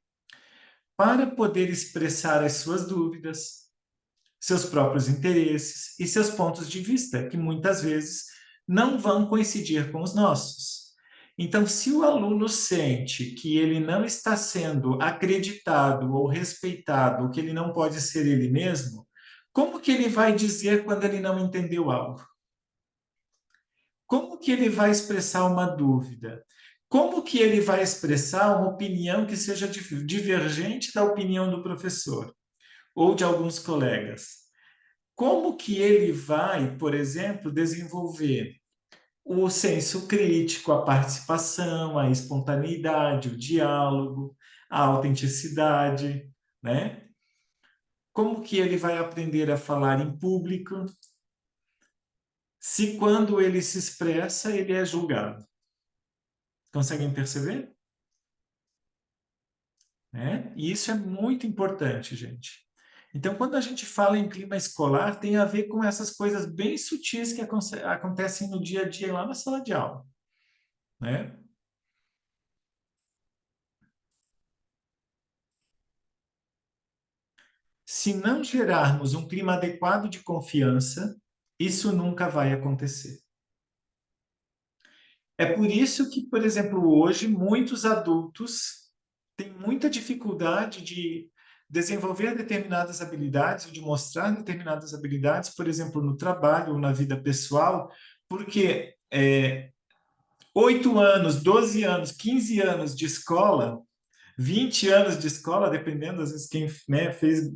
A: Para poder expressar as suas dúvidas, seus próprios interesses e seus pontos de vista, que muitas vezes não vão coincidir com os nossos. Então, se o aluno sente que ele não está sendo acreditado ou respeitado, ou que ele não pode ser ele mesmo, como que ele vai dizer quando ele não entendeu algo? Como que ele vai expressar uma dúvida? Como que ele vai expressar uma opinião que seja divergente da opinião do professor ou de alguns colegas? Como que ele vai, por exemplo, desenvolver o senso crítico, a participação, a espontaneidade, o diálogo, a autenticidade, né? Como que ele vai aprender a falar em público, se quando ele se expressa, ele é julgado? Conseguem perceber? Né? E isso é muito importante, gente. Então, quando a gente fala em clima escolar, tem a ver com essas coisas bem sutis que acontecem no dia a dia lá na sala de aula, né? Se não gerarmos um clima adequado de confiança, isso nunca vai acontecer. É por isso que, por exemplo, hoje muitos adultos têm muita dificuldade de desenvolver determinadas habilidades ou de mostrar determinadas habilidades, por exemplo, no trabalho ou na vida pessoal, porque 8 anos, 12 anos, 15 anos de escola, 20 anos de escola, dependendo, às vezes, quem, né, fez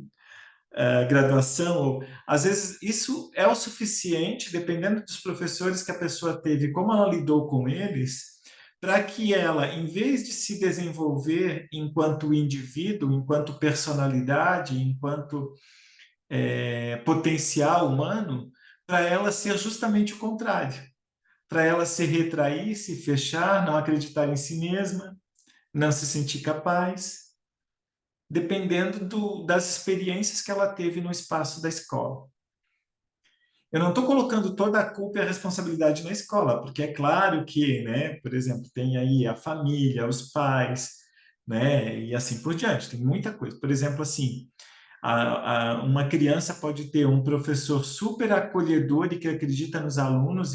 A: graduação, ou, às vezes isso é o suficiente, dependendo dos professores que a pessoa teve, como ela lidou com eles, para que ela, em vez de se desenvolver enquanto indivíduo, enquanto personalidade, enquanto potencial humano, para ela ser justamente o contrário. Para ela se retrair, se fechar, não acreditar em si mesma, não se sentir capaz, dependendo das experiências que ela teve no espaço da escola. Eu não estou colocando toda a culpa e a responsabilidade na escola, porque é claro que, né, por exemplo, tem aí a família, os pais, né, e assim por diante, tem muita coisa. Por exemplo, assim, uma criança pode ter um professor super acolhedor e que acredita nos alunos,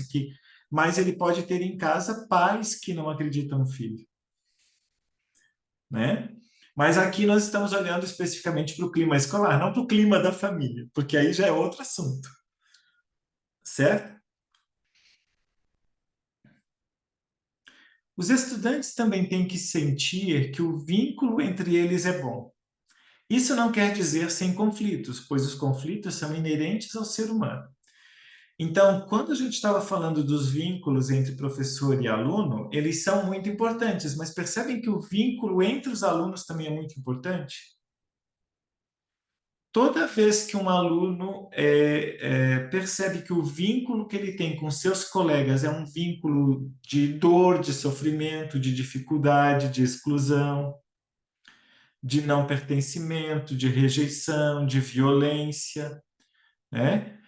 A: mas ele pode ter em casa pais que não acreditam no filho, né? Mas aqui nós estamos olhando especificamente para o clima escolar, não para o clima da família, porque aí já é outro assunto, certo? Os estudantes também têm que sentir que o vínculo entre eles é bom. Isso não quer dizer sem conflitos, pois os conflitos são inerentes ao ser humano. Então, quando a gente estava falando dos vínculos entre professor e aluno, eles são muito importantes, mas percebem que o vínculo entre os alunos também é muito importante? Toda vez que um aluno percebe que o vínculo que ele tem com seus colegas é um vínculo de dor, de sofrimento, de dificuldade, de exclusão, de não pertencimento, de rejeição, de violência, né?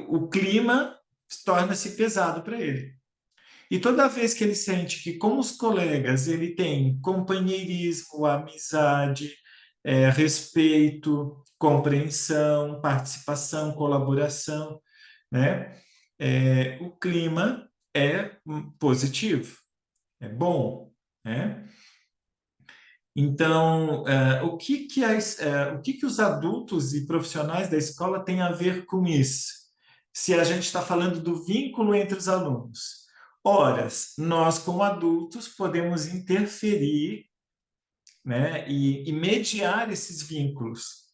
A: O clima torna-se pesado para ele. E toda vez que ele sente que com os colegas ele tem companheirismo, amizade, respeito, compreensão, participação, colaboração, né? O clima é positivo, é bom, né? Então, o que que os adultos e profissionais da escola têm a ver com isso? Se a gente está falando do vínculo entre os alunos. Ora, nós, como adultos, podemos interferir, né, e mediar esses vínculos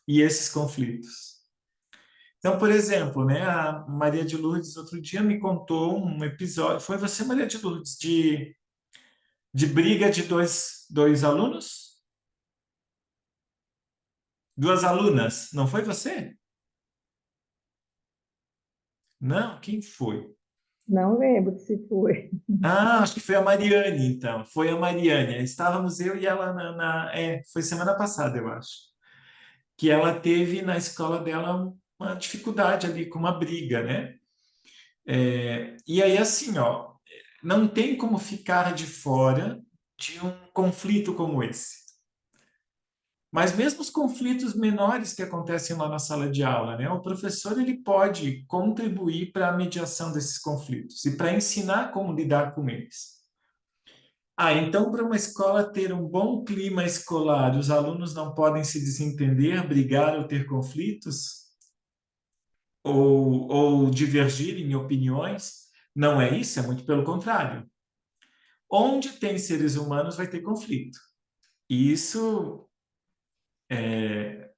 A: e esses conflitos. Então, por exemplo, né, a Maria de Lourdes outro dia me contou um episódio. Foi você, Maria de Lourdes, de briga de dois alunos? Duas alunas, não foi você? Não, quem foi?
C: Não lembro se foi.
A: Ah, acho que foi a Mariane, então. Foi a Mariane. Estávamos eu e ela foi semana passada, eu acho. Que ela teve na escola dela uma dificuldade ali com uma briga, né? E aí, assim, ó, não tem como ficar de fora de um conflito como esse. Mas mesmo os conflitos menores que acontecem lá na sala de aula, né? O professor ele pode contribuir para a mediação desses conflitos e para ensinar como lidar com eles. Ah, então para uma escola ter um bom clima escolar, os alunos não podem se desentender, brigar ou ter conflitos ou divergir em opiniões? Não é isso, é muito pelo contrário. Onde tem seres humanos vai ter conflito. E isso é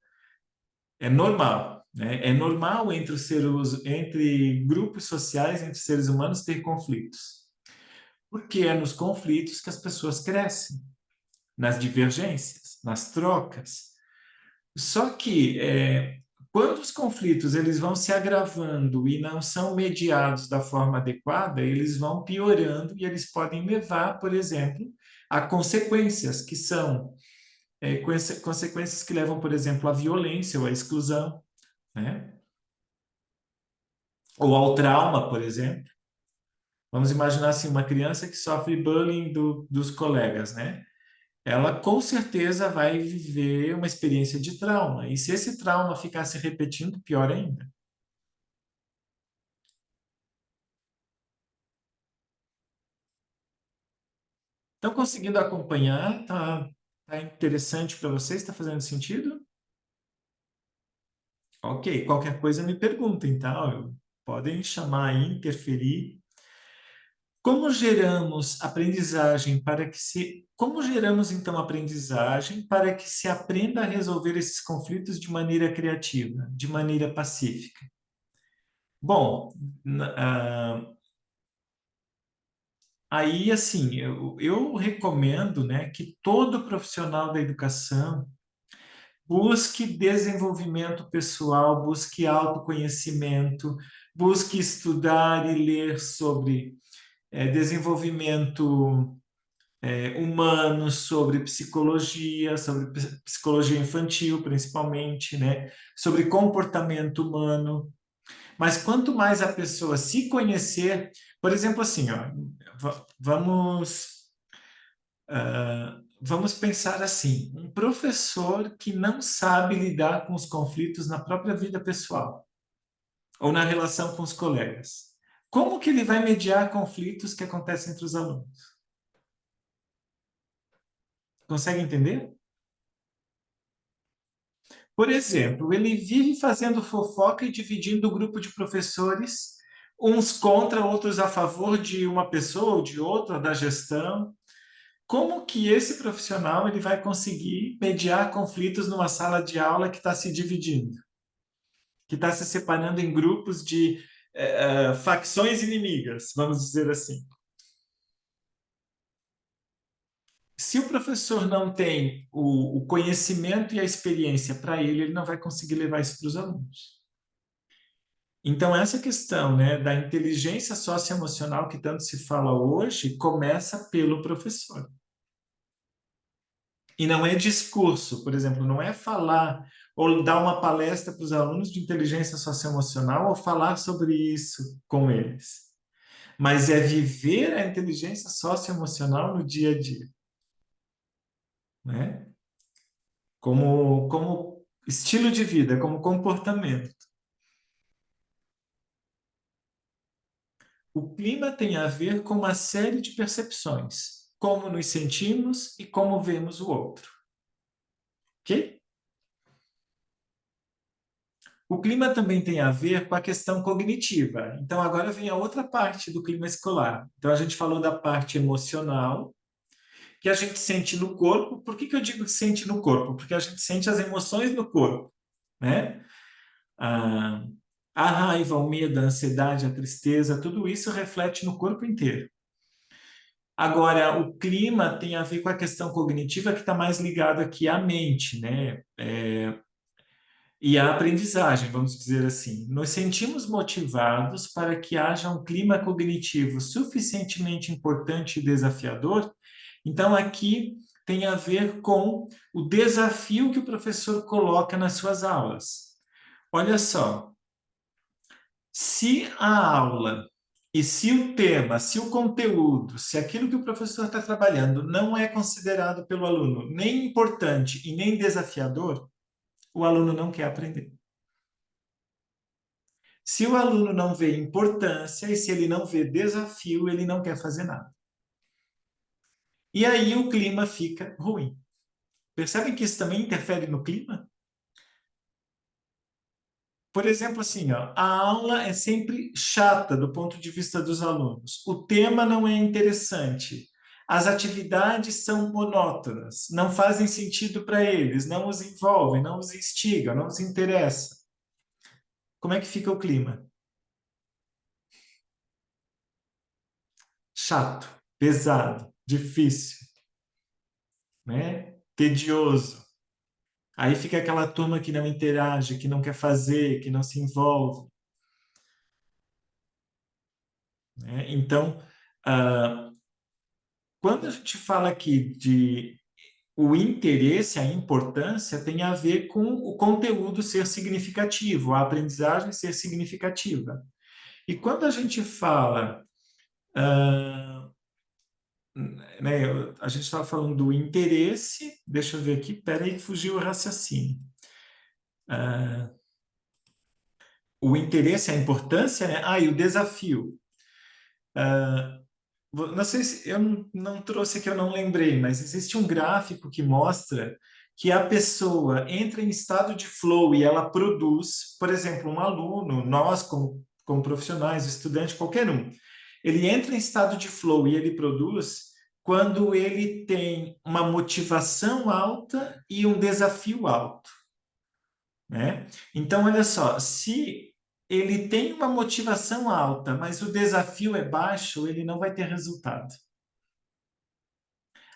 A: normal, né? É normal entre grupos sociais, entre seres humanos, ter conflitos. Porque é nos conflitos que as pessoas crescem, nas divergências, nas trocas. Só que quando os conflitos eles vão se agravando e não são mediados da forma adequada, eles vão piorando e eles podem levar, por exemplo, a consequências que são consequências que levam, por exemplo, à violência ou à exclusão, né? Ou ao trauma, por exemplo. Vamos imaginar assim, uma criança que sofre bullying dos colegas, né? Ela com certeza vai viver uma experiência de trauma. E se esse trauma ficar se repetindo, pior ainda. Estão conseguindo acompanhar? Tá interessante para vocês? Está fazendo sentido? Ok, qualquer coisa me perguntem, tá? Podem chamar aí, interferir. Como geramos então aprendizagem para que se aprenda a resolver esses conflitos de maneira criativa, de maneira pacífica? Bom, aí assim, eu recomendo, né, que todo profissional da educação busque desenvolvimento pessoal, busque autoconhecimento, busque estudar e ler sobre desenvolvimento humano, sobre psicologia infantil, principalmente, né? Sobre comportamento humano. Mas quanto mais a pessoa se conhecer, por exemplo, assim, ó, vamos pensar assim: um professor que não sabe lidar com os conflitos na própria vida pessoal ou na relação com os colegas, como que ele vai mediar conflitos que acontecem entre os alunos? Consegue entender? Por exemplo, ele vive fazendo fofoca e dividindo o grupo de professores, uns contra, outros a favor de uma pessoa ou de outra, da gestão. Como que esse profissional ele vai conseguir mediar conflitos numa sala de aula que está se dividindo, que está se separando em grupos de facções inimigas, vamos dizer assim? Se o professor não tem o conhecimento e a experiência para ele não vai conseguir levar isso para os alunos. Então, essa questão, né, da inteligência socioemocional que tanto se fala hoje começa pelo professor. E não é discurso, por exemplo, não é falar ou dar uma palestra para os alunos de inteligência socioemocional ou falar sobre isso com eles. mas é viver a inteligência socioemocional no dia a dia, né? Como estilo de vida, como comportamento. O clima tem a ver com uma série de percepções, como nos sentimos e como vemos o outro. Ok? O clima também tem a ver com a questão cognitiva. Então, agora vem a outra parte do clima escolar. Então, a gente falou da parte emocional, que a gente sente no corpo. Por que eu digo que sente no corpo? Porque a gente sente as emoções no corpo, né? A, a raiva, o medo, a ansiedade, a tristeza, tudo isso reflete no corpo inteiro. Agora, o clima tem a ver com a questão cognitiva que está mais ligada aqui à mente, né? E à aprendizagem, vamos dizer assim. Nos sentimos motivados para que haja um clima cognitivo suficientemente importante e desafiador. Então, aqui tem a ver com o desafio que o professor coloca nas suas aulas. Olha só, se a aula e se o tema, se o conteúdo, se aquilo que o professor está trabalhando não é considerado pelo aluno nem importante e nem desafiador, o aluno não quer aprender. Se o aluno não vê importância e se ele não vê desafio, ele não quer fazer nada. E aí o clima fica ruim. Percebem que isso também interfere no clima? Por exemplo, assim, ó, a aula é sempre chata do ponto de vista dos alunos. O tema não é interessante. As atividades são monótonas, não fazem sentido para eles, não os envolvem, não os instigam, não os interessa. Como é que fica o clima? Chato, pesado, difícil, né? Tedioso. Aí fica aquela turma que não interage, que não quer fazer, que não se envolve, né? Então, ah, quando a gente fala aqui de o interesse, a importância, tem a ver com o conteúdo ser significativo, a aprendizagem ser significativa. E quando a gente fala, né, a gente estava falando do interesse, deixa eu ver aqui, peraí que fugiu o raciocínio. O interesse, a importância, né? E o desafio. Não sei se eu não trouxe aqui, eu não lembrei, mas existe um gráfico que mostra que a pessoa entra em estado de flow e ela produz, por exemplo, um aluno, nós como profissionais, estudante, qualquer um, ele entra em estado de flow e ele produz quando ele tem uma motivação alta e um desafio alto, né? Então, olha só, se ele tem uma motivação alta, mas o desafio é baixo, ele não vai ter resultado.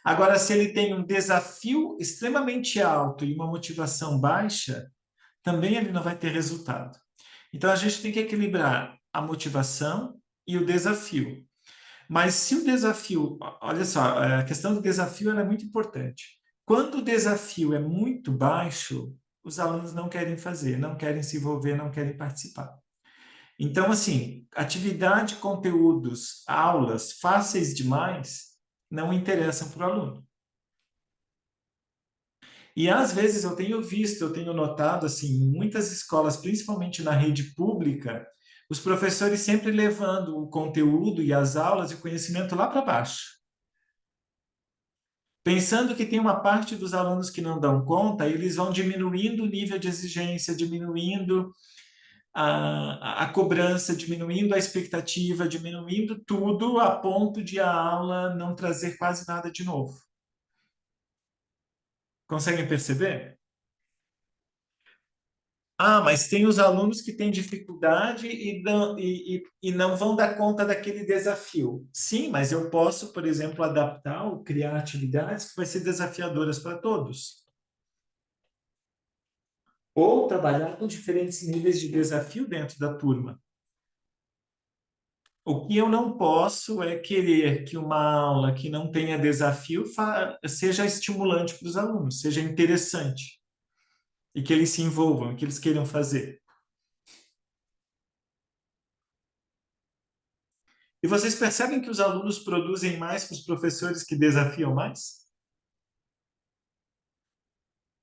A: Agora, se ele tem um desafio extremamente alto e uma motivação baixa, também ele não vai ter resultado. Então, a gente tem que equilibrar a motivação e o desafio. Mas se o desafio, olha só, a questão do desafio ela é muito importante. Quando o desafio é muito baixo, os alunos não querem fazer, não querem se envolver, não querem participar. Então, assim, atividade, conteúdos, aulas fáceis demais não interessam para o aluno. E às vezes eu tenho visto, eu tenho notado, assim, em muitas escolas, principalmente na rede pública, os professores sempre levando o conteúdo e as aulas e o conhecimento lá para baixo. Pensando que tem uma parte dos alunos que não dão conta, eles vão diminuindo o nível de exigência, diminuindo a cobrança, diminuindo a expectativa, diminuindo tudo a ponto de a aula não trazer quase nada de novo. Conseguem perceber? Mas tem os alunos que têm dificuldade e não vão dar conta daquele desafio. Sim, mas eu posso, por exemplo, adaptar ou criar atividades que vão ser desafiadoras para todos. Ou trabalhar com diferentes níveis de desafio dentro da turma. O que eu não posso é querer que uma aula que não tenha desafio seja estimulante para os alunos, seja interessante e que eles se envolvam, que eles queiram fazer. E vocês percebem que os alunos produzem mais para os professores que desafiam mais?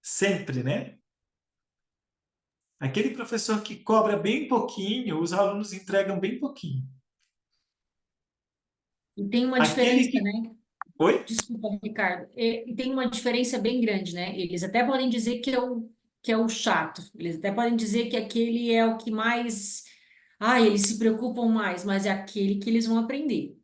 A: Sempre, né? Aquele professor que cobra bem pouquinho, os alunos entregam bem pouquinho.
B: E tem uma
A: Aquele
B: diferença,
A: que...
B: né?
A: Oi?
B: Desculpa, Ricardo. E tem uma diferença bem grande, né? Eles até podem dizer que é o chato. Eles até podem dizer que aquele é o que mais. Ah, eles se preocupam mais, mas é aquele que eles vão aprender.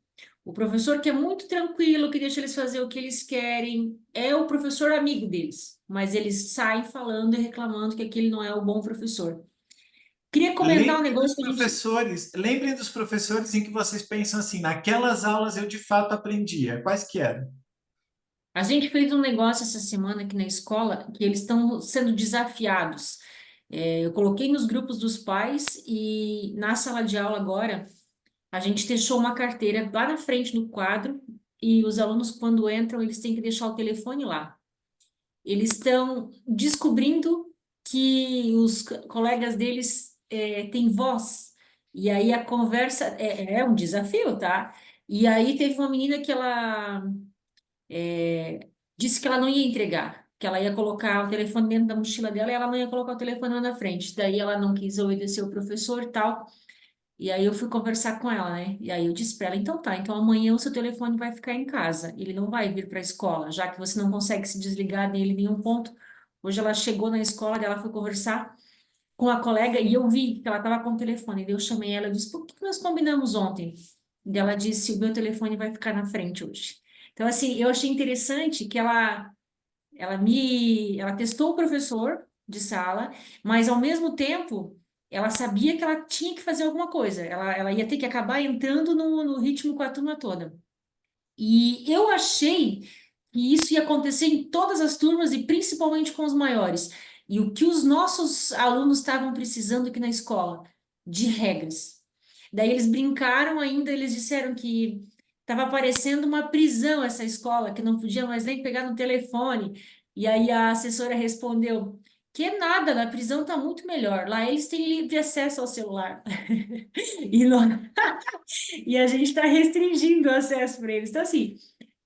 B: O professor que é muito tranquilo, que deixa eles fazer o que eles querem, é o professor amigo deles. Mas eles saem falando e reclamando que aquele não é o bom professor. Queria comentar um negócio que a gente.
A: Lembrem dos professores em que vocês pensam assim, naquelas aulas eu de fato aprendia. Quais que eram?
B: A gente fez um negócio essa semana aqui na escola que eles estão sendo desafiados. Eu coloquei nos grupos dos pais e na sala de aula agora a gente deixou uma carteira lá na frente no quadro e os alunos quando entram eles têm que deixar o telefone lá. Eles estão descobrindo que os colegas deles têm voz e aí a conversa é um desafio, tá? E aí teve uma menina que ela disse que ela não ia entregar, que ela ia colocar o telefone dentro da mochila dela e ela não ia colocar o telefone lá na frente. Daí ela não quis obedecer o professor e tal. E aí eu fui conversar com ela, né? E aí eu disse para ela, então tá, então amanhã o seu telefone vai ficar em casa, ele não vai vir para a escola, já que você não consegue se desligar dele em nenhum ponto. Hoje ela chegou na escola, daí ela foi conversar com a colega e eu vi que ela estava com o telefone. Daí eu chamei ela e disse, por que que nós combinamos ontem? Daí ela disse, o meu telefone vai ficar na frente hoje. Então, assim, eu achei interessante que ela testou o professor de sala, mas ao mesmo tempo ela sabia que ela tinha que fazer alguma coisa. Ela ia ter que acabar entrando no ritmo com a turma toda. E eu achei que isso ia acontecer em todas as turmas e principalmente com os maiores. E o que os nossos alunos estavam precisando aqui na escola? De regras. Daí eles brincaram ainda, eles disseram que estava parecendo uma prisão essa escola, que não podia mais nem pegar no telefone. E aí a assessora respondeu: que nada, na prisão está muito melhor. Lá eles têm livre acesso ao celular. E, e a gente está restringindo o acesso para eles. Então, assim,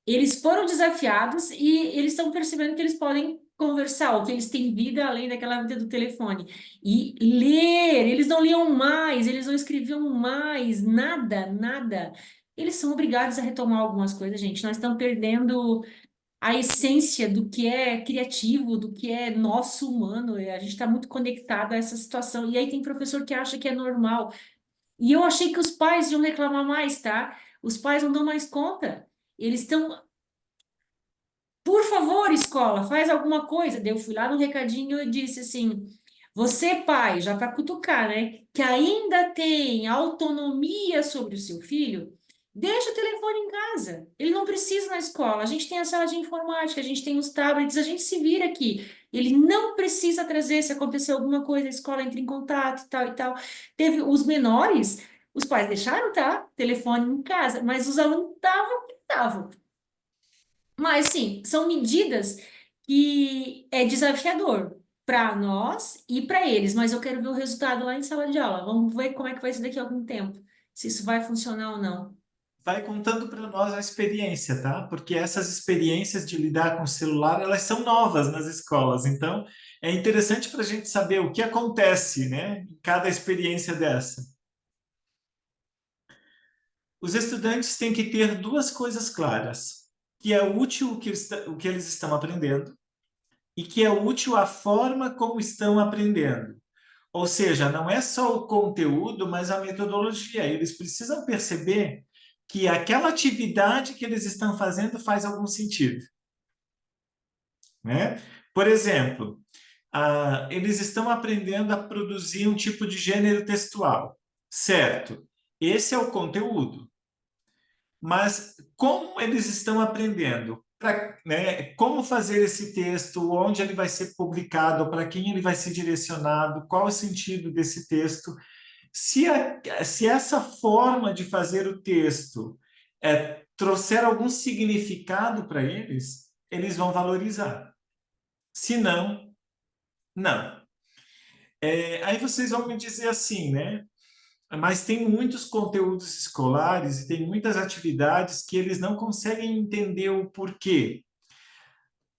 B: eles foram desafiados e eles estão percebendo que eles podem conversar, ou que eles têm vida além daquela vida do telefone. E ler, eles não liam mais, eles não escreviam mais, nada, nada. Eles são obrigados a retomar algumas coisas, gente. Nós estamos perdendo a essência do que é criativo, do que é nosso humano. A gente está muito conectado a essa situação. E aí tem professor que acha que é normal. E eu achei que os pais iam reclamar mais, tá? Os pais não dão mais conta. Eles estão por favor, escola, faz alguma coisa. Daí eu fui lá no recadinho e disse assim: você, pai, já para cutucar, né? Que ainda tem autonomia sobre o seu filho, deixa o telefone em casa. Ele não precisa na escola. A gente tem a sala de informática, a gente tem os tablets, a gente se vira aqui. Ele não precisa trazer se acontecer alguma coisa, a escola entra em contato e tal e tal. Teve os menores, os pais deixaram, tá? Telefone em casa, mas os alunos estavam. Mas, sim, são medidas que é desafiador para nós e para eles, mas eu quero ver o resultado lá em sala de aula. Vamos ver como é que vai ser daqui a algum tempo, se isso vai funcionar ou não.
A: Vai contando para nós a experiência, tá? Porque essas experiências de lidar com o celular, elas são novas nas escolas. Então, é interessante para a gente saber o que acontece, né, em cada experiência dessa. Os estudantes têm que ter duas coisas claras, que é útil o que eles estão aprendendo e que é útil a forma como estão aprendendo. Ou seja, não é só o conteúdo, mas a metodologia. Eles precisam perceber que aquela atividade que eles estão fazendo faz algum sentido, né? Por exemplo, eles estão aprendendo a produzir um tipo de gênero textual, certo? Esse é o conteúdo. Mas como eles estão aprendendo? Né, como fazer esse texto, onde ele vai ser publicado, para quem ele vai ser direcionado, qual o sentido desse texto? Se essa forma de fazer o texto trouxer algum significado para eles, eles vão valorizar. Se não, não. Aí vocês vão me dizer assim, né? mas tem muitos conteúdos escolares e tem muitas atividades que eles não conseguem entender o porquê.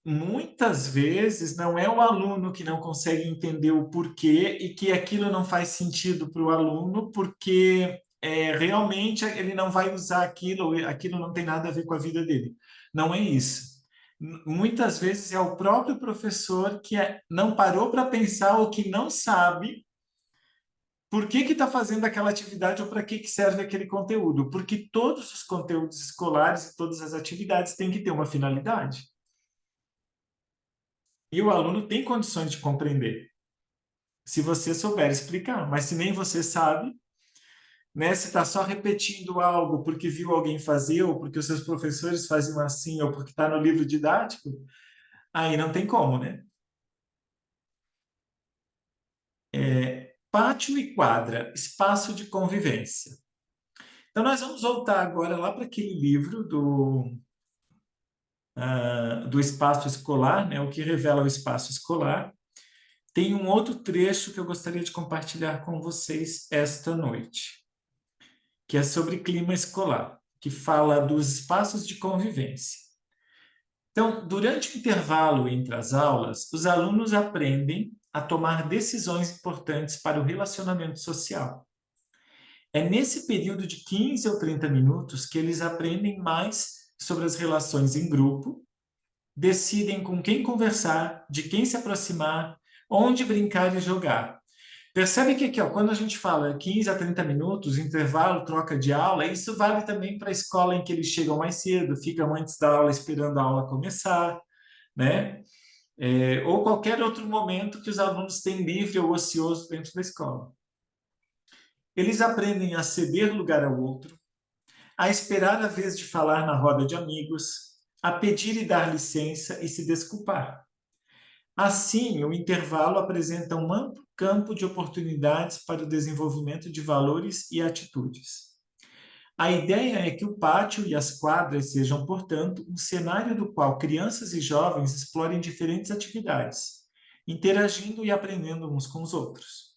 A: Muitas vezes não é o aluno que não consegue entender o porquê e que aquilo não faz sentido para o aluno, porque realmente ele não vai usar aquilo, ou aquilo não tem nada a ver com a vida dele. Não é isso. Muitas vezes é o próprio professor que não parou para pensar ou que não sabe por que está fazendo aquela atividade ou para que serve aquele conteúdo. Porque todos os conteúdos escolares e todas as atividades têm que ter uma finalidade. E o aluno tem condições de compreender, se você souber explicar. Mas se nem você sabe, né, se está só repetindo algo porque viu alguém fazer, ou porque os seus professores faziam assim, ou porque está no livro didático, aí não tem como, né? Pátio e quadra, espaço de convivência. Então, nós vamos voltar agora lá para aquele livro do espaço escolar, né, o que revela o espaço escolar. Tem um outro trecho que eu gostaria de compartilhar com vocês esta noite, que é sobre clima escolar, que fala dos espaços de convivência. Então, durante o intervalo entre as aulas, os alunos aprendem a tomar decisões importantes para o relacionamento social. É nesse período de 15 ou 30 minutos que eles aprendem mais sobre as relações em grupo, decidem com quem conversar, de quem se aproximar, onde brincar e jogar. Percebe que aqui, ó, quando a gente fala 15 a 30 minutos, intervalo, troca de aula, isso vale também para a escola em que eles chegam mais cedo, ficam antes da aula esperando a aula começar, né? Ou qualquer outro momento que os alunos têm livre ou ocioso dentro da escola. Eles aprendem a ceder lugar ao outro, a esperar a vez de falar na roda de amigos, a pedir e dar licença e se desculpar. Assim, o intervalo apresenta um amplo campo de oportunidades para o desenvolvimento de valores e atitudes. A ideia é que o pátio e as quadras sejam, portanto, um cenário do qual crianças e jovens explorem diferentes atividades, interagindo e aprendendo uns com os outros.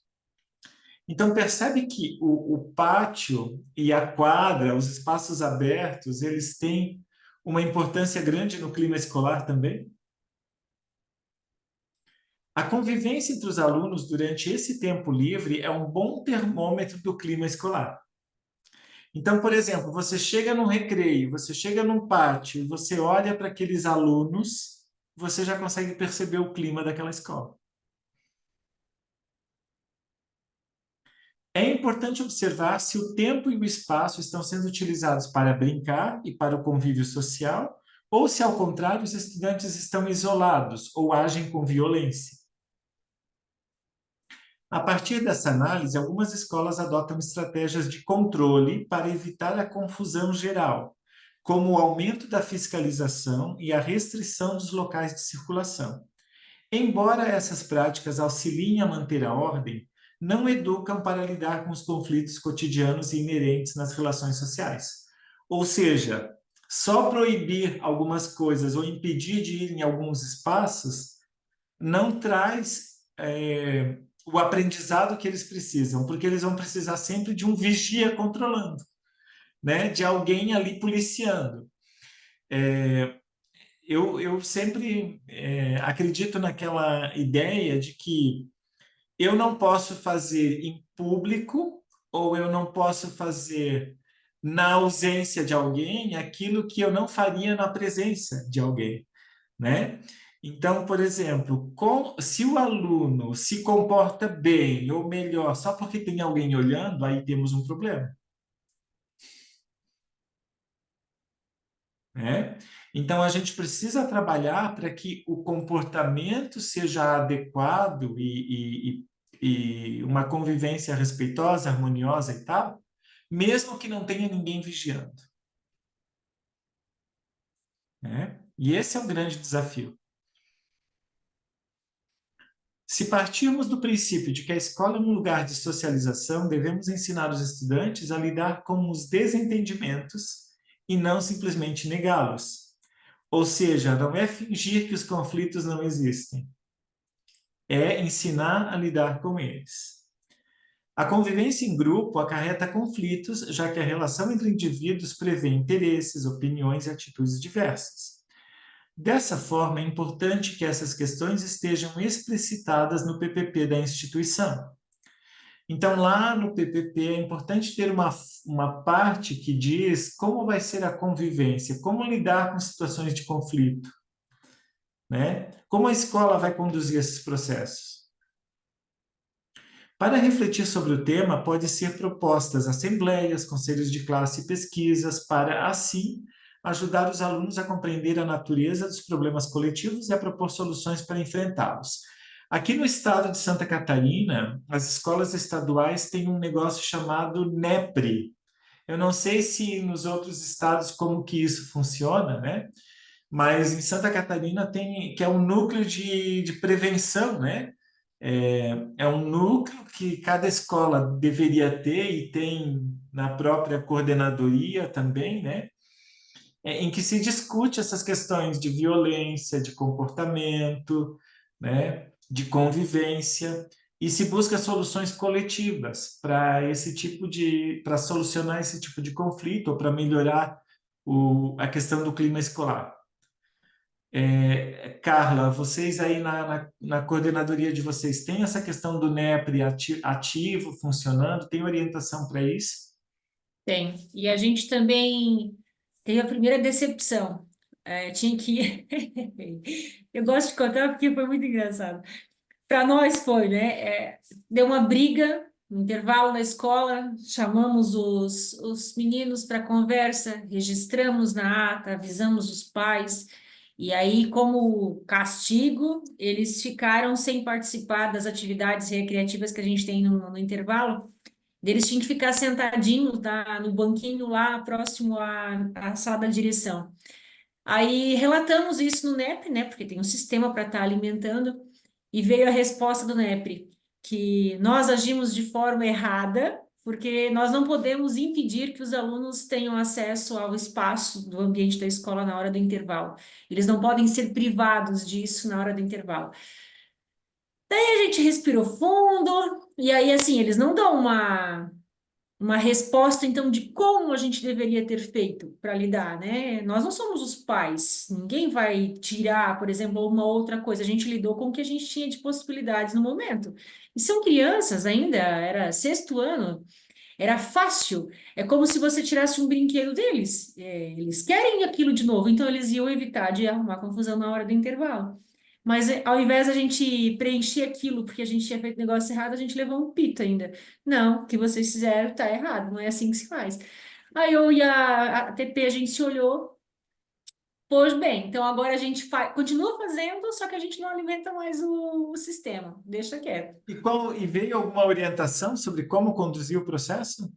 A: Então, percebe que o pátio e a quadra, os espaços abertos, eles têm uma importância grande no clima escolar também? A convivência entre os alunos durante esse tempo livre é um bom termômetro do clima escolar. Então, por exemplo, você chega num recreio, você chega num pátio, você olha para aqueles alunos, você já consegue perceber o clima daquela escola. É importante observar se o tempo e o espaço estão sendo utilizados para brincar e para o convívio social, ou se, ao contrário, os estudantes estão isolados ou agem com violência. A partir dessa análise, algumas escolas adotam estratégias de controle para evitar a confusão geral, como o aumento da fiscalização e a restrição dos locais de circulação. Embora essas práticas auxiliem a manter a ordem, não educam para lidar com os conflitos cotidianos e inerentes nas relações sociais. Ou seja, só proibir algumas coisas ou impedir de ir em alguns espaços não traz o aprendizado que eles precisam, porque eles vão precisar sempre de um vigia controlando, né? De alguém ali policiando. Eu sempre acredito naquela ideia de que eu não posso fazer em público ou eu não posso fazer na ausência de alguém aquilo que eu não faria na presença de alguém, né? Então, por exemplo, se o aluno se comporta bem ou melhor só porque tem alguém olhando, aí temos um problema, né? Então, a gente precisa trabalhar para que o comportamento seja adequado e uma convivência respeitosa, harmoniosa e tal, mesmo que não tenha ninguém vigiando, né? E esse é o grande desafio. Se partirmos do princípio de que a escola é um lugar de socialização, devemos ensinar os estudantes a lidar com os desentendimentos e não simplesmente negá-los. Ou seja, não é fingir que os conflitos não existem, é ensinar a lidar com eles. A convivência em grupo acarreta conflitos, já que a relação entre indivíduos prevê interesses, opiniões e atitudes diversas. Dessa forma, é importante que essas questões estejam explicitadas no PPP da instituição. Então, lá no PPP, é importante ter uma parte que diz como vai ser a convivência, como lidar com situações de conflito, né? Como a escola vai conduzir esses processos. Para refletir sobre o tema, pode ser propostas assembleias, conselhos de classe e pesquisas para, assim, ajudar os alunos a compreender a natureza dos problemas coletivos e a propor soluções para enfrentá-los. Aqui no estado de Santa Catarina, as escolas estaduais têm um negócio chamado NEPRE. Eu não sei se nos outros estados como que isso funciona, né? Mas em Santa Catarina tem, que é um núcleo de prevenção, né? É um núcleo que cada escola deveria ter e tem na própria coordenadoria também, né? Em que se discute essas questões de violência, de comportamento, né? De convivência e se busca soluções coletivas para esse tipo para solucionar esse tipo de conflito ou para melhorar a questão do clima escolar. Carla, vocês aí na coordenadoria de vocês têm essa questão do NEPRE ativo, funcionando? Tem orientação para isso?
B: Tem. E a gente também teve a primeira decepção. Tinha que. Eu gosto de contar porque foi muito engraçado. Para nós foi, né? Deu uma briga, um intervalo na escola, chamamos os meninos para conversa, registramos na ata, avisamos os pais, e aí, como castigo, eles ficaram sem participar das atividades recreativas que a gente tem no intervalo. Eles tinham que ficar sentadinhos, tá, no banquinho lá próximo à sala da direção. Aí relatamos isso no NEP, né? Porque tem um sistema para estar alimentando, e veio a resposta do NEP, que nós agimos de forma errada, porque nós não podemos impedir que os alunos tenham acesso ao espaço do ambiente da escola na hora do intervalo. Eles não podem ser privados disso na hora do intervalo. Daí a gente respirou fundo, e aí, assim, eles não dão uma resposta, então, de como a gente deveria ter feito para lidar, né? Nós não somos os pais, ninguém vai tirar, por exemplo, uma outra coisa. A gente lidou com o que a gente tinha de possibilidades no momento. E são crianças ainda, era sexto ano, era fácil. É como se você tirasse um brinquedo deles. Eles querem aquilo de novo, então eles iam evitar de arrumar confusão na hora do intervalo. Mas ao invés da gente preencher aquilo porque a gente tinha feito negócio errado, a gente levou um pito ainda. Não, o que vocês fizeram tá errado, não é assim que se faz. Aí eu e a TP, a gente se olhou. Pois bem, então agora a gente continua fazendo, só que a gente não alimenta mais o sistema. Deixa quieto.
A: E veio alguma orientação sobre como conduzir o processo?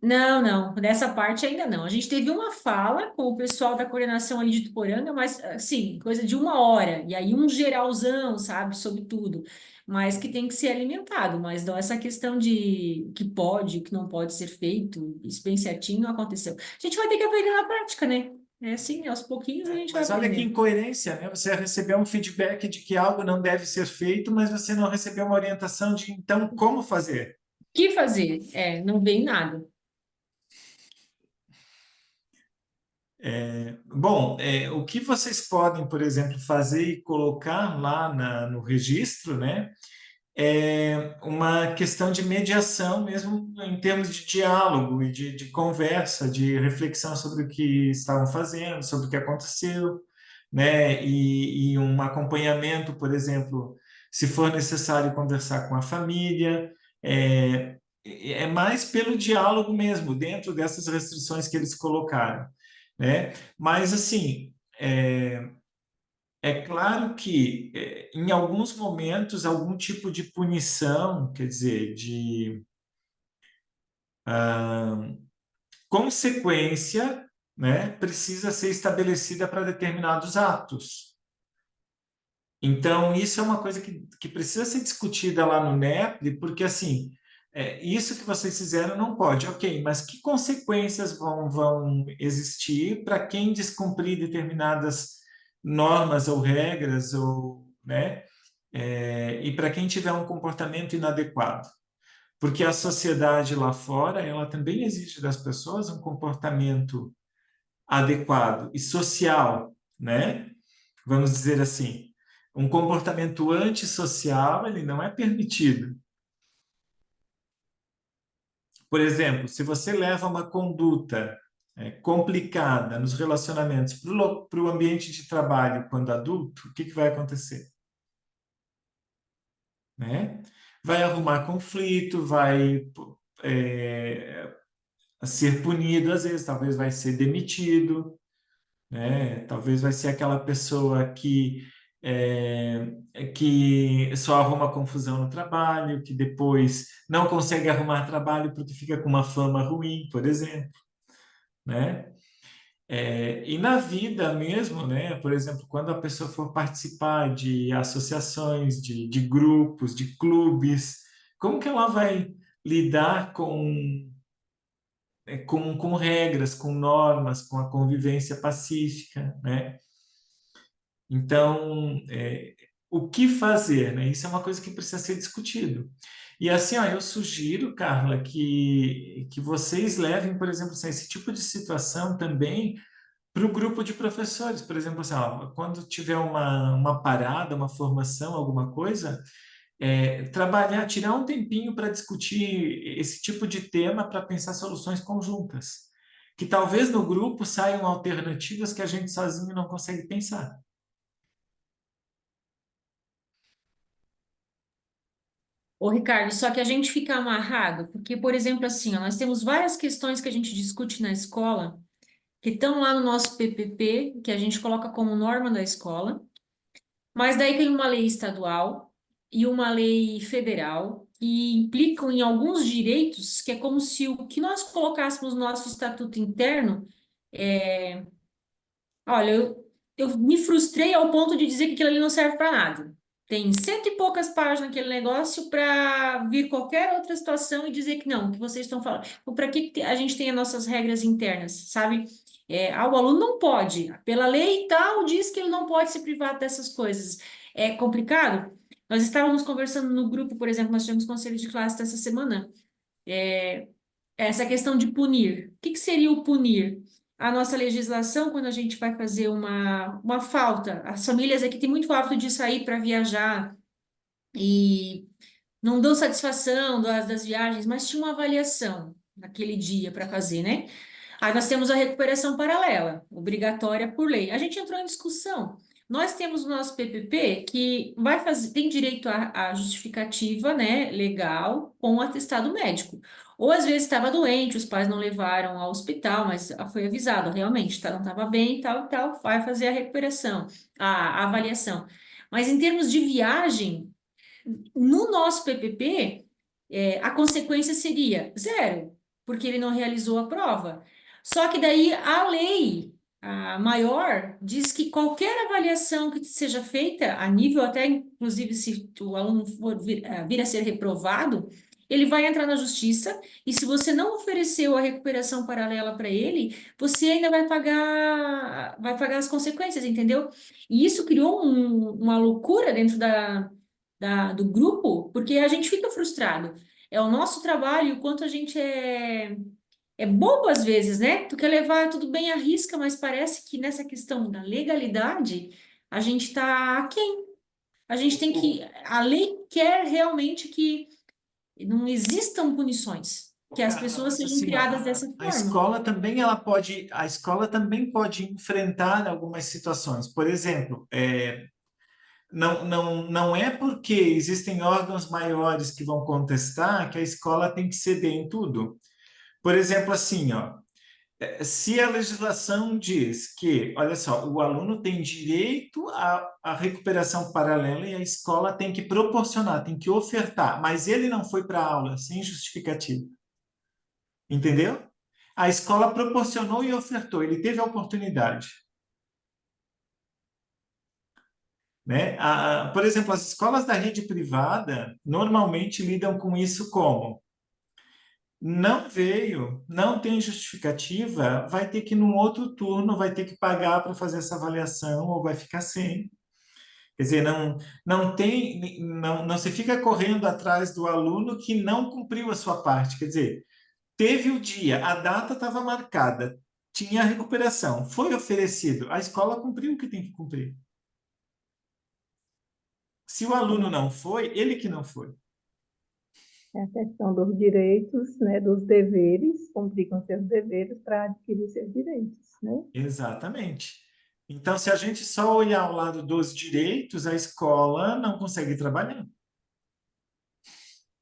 B: Não, não, dessa parte ainda não. A gente teve uma fala com o pessoal da coordenação ali de Tuporanga, mas assim, coisa de uma hora, e aí um geralzão, sabe, sobre tudo, mas que tem que ser alimentado, mas não essa questão de o que pode, o que não pode ser feito, isso bem certinho aconteceu. A gente vai ter que aprender na prática, né? É assim, aos pouquinhos a gente vai
A: Mas olha que
B: aprendendo.
A: incoerência, né? Você recebeu um feedback de que algo não deve ser feito, mas você não recebeu uma orientação de então como fazer.
B: O que fazer? Não vem nada.
A: Bom, o que vocês podem, por exemplo, fazer e colocar lá no registro, né? É uma questão de mediação mesmo em termos de diálogo e de conversa, de reflexão sobre o que estavam fazendo, sobre o que aconteceu, né? E um acompanhamento, por exemplo, se for necessário conversar com a família, é mais pelo diálogo mesmo, dentro dessas restrições que eles colocaram, né? Mas, assim, é claro que, em alguns momentos, algum tipo de punição, quer dizer, de consequência, né, precisa ser estabelecida para determinados atos. Então, isso é uma coisa que precisa ser discutida lá no NEPRE, porque, assim, isso que vocês fizeram não pode, ok, mas que consequências vão existir para quem descumprir determinadas normas ou regras, ou, né, e para quem tiver um comportamento inadequado? porque a sociedade lá fora, ela também exige das pessoas um comportamento adequado e social, né? Vamos dizer assim, um comportamento antissocial, ele não é permitido. Por exemplo, se você leva uma conduta complicada nos relacionamentos para o ambiente de trabalho quando adulto, o que vai acontecer? Né? Vai arrumar conflito, vai é, ser punido, às vezes, talvez vai ser demitido, né? Talvez vai ser aquela pessoa que só arruma confusão no trabalho, que depois não consegue arrumar trabalho porque fica com uma fama ruim, por exemplo, né? E na vida mesmo, né? Por exemplo, quando a pessoa for participar de associações, de grupos, de clubes, como que ela vai lidar com regras, com normas, com a convivência pacífica, né? Então, o que fazer, né? Isso é uma coisa que precisa ser discutido. E assim, ó, eu sugiro, Carla, que vocês levem, por exemplo, assim, esse tipo de situação também para o grupo de professores. Por exemplo, assim, ó, quando tiver uma parada, uma formação, alguma coisa, trabalhar, tirar um tempinho para discutir esse tipo de tema para pensar soluções conjuntas. Que talvez no grupo saiam alternativas que a gente sozinho não consegue pensar.
B: Ô, Ricardo, só que a gente fica amarrado, porque, por exemplo, assim, ó, nós temos várias questões que a gente discute na escola, que estão lá no nosso PPP, que a gente coloca como norma da escola, mas daí tem uma lei estadual e uma lei federal que implicam em alguns direitos, que é como se o que nós colocássemos no nosso estatuto interno, olha, eu me frustrei ao ponto de dizer que aquilo ali não serve para nada. Tem cento e poucas páginas aquele negócio para vir qualquer outra situação e dizer que não, o que vocês estão falando. Para que a gente tem as nossas regras internas, sabe? O aluno não pode, pela lei e tal, diz que ele não pode se privar dessas coisas. É complicado? Nós estávamos conversando no grupo, por exemplo, nós tivemos conselho de classe essa semana. Essa questão de punir. O que seria o punir? A nossa legislação, quando a gente vai fazer uma falta, as famílias aqui têm muito hábito de sair para viajar e não dão satisfação das viagens, mas tinha uma avaliação naquele dia para fazer, né? Aí nós temos a recuperação paralela, obrigatória por lei. A gente entrou em discussão. Nós temos o nosso PPP que vai fazer, tem direito à justificativa, né, legal, com o atestado médico. Ou às vezes estava doente, os pais não levaram ao hospital, mas foi avisado, realmente, tá, não estava bem, tal, tal, vai fazer a recuperação, a avaliação. Mas em termos de viagem, no nosso PPP, a consequência seria zero, porque ele não realizou a prova. Só que daí a lei, a maior, diz que qualquer avaliação que seja feita, a nível até, inclusive, se o aluno for vir a ser reprovado, ele vai entrar na justiça e se você não ofereceu a recuperação paralela para ele, você ainda vai pagar as consequências, entendeu? E isso criou uma loucura dentro do grupo, porque a gente fica frustrado. É o nosso trabalho, e o quanto a gente é bobo às vezes, né? Tu quer levar tudo bem à risca, mas parece que nessa questão da legalidade, a gente está aquém. A gente tem que. A lei quer realmente que não existam punições, que as
A: Carla,
B: pessoas
A: mas
B: sejam
A: assim, ó,
B: criadas dessa
A: a
B: forma.
A: escola também a escola também pode enfrentar algumas situações. Por exemplo, não é porque existem órgãos maiores que vão contestar que a escola tem que ceder em tudo. Por exemplo, assim, ó, se a legislação diz que, olha só, o aluno tem direito à recuperação paralela e a escola tem que proporcionar, tem que ofertar, mas ele não foi para a aula sem justificativa, entendeu? A escola proporcionou e ofertou, ele teve a oportunidade. Né? Por exemplo, as escolas da rede privada normalmente lidam com isso como? Não veio, não tem justificativa, vai ter que, num outro turno, vai ter que pagar para fazer essa avaliação ou vai ficar sem. Quer dizer, não se fica correndo atrás do aluno que não cumpriu a sua parte. Quer dizer, teve o dia, a data estava marcada, tinha a recuperação, foi oferecido, a escola cumpriu o que tem que cumprir. Se o aluno
C: Então,
A: não foi, ele que não foi.
C: é a questão dos direitos, né, dos deveres, cumprir com seus deveres para adquirir seus direitos, né?
A: Exatamente. Então, se a gente só olhar ao lado dos direitos, a escola não consegue trabalhar.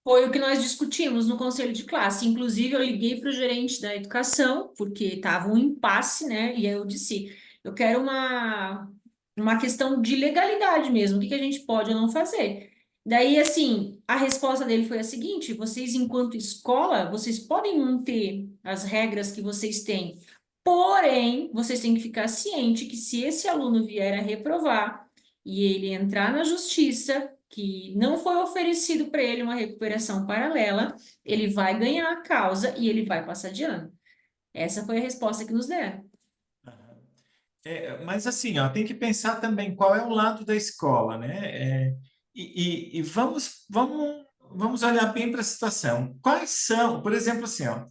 B: Foi o que nós discutimos no conselho de classe. Inclusive, eu liguei para o gerente da educação, porque estava um impasse, né? E aí eu disse: eu quero uma questão de legalidade mesmo, o que que a gente pode ou não fazer. Daí, assim, a resposta dele foi a seguinte: vocês, enquanto escola, vocês podem manter as regras que vocês têm, porém, vocês têm que ficar ciente que se esse aluno vier a reprovar e ele entrar na justiça, que não foi oferecido para ele uma recuperação paralela, ele vai ganhar a causa e ele vai passar de ano. Essa foi a resposta que nos deram.
A: Mas assim, ó, tem que pensar também qual é o lado da escola, né? E vamos olhar bem para a situação. Quais são, por exemplo, assim, ó,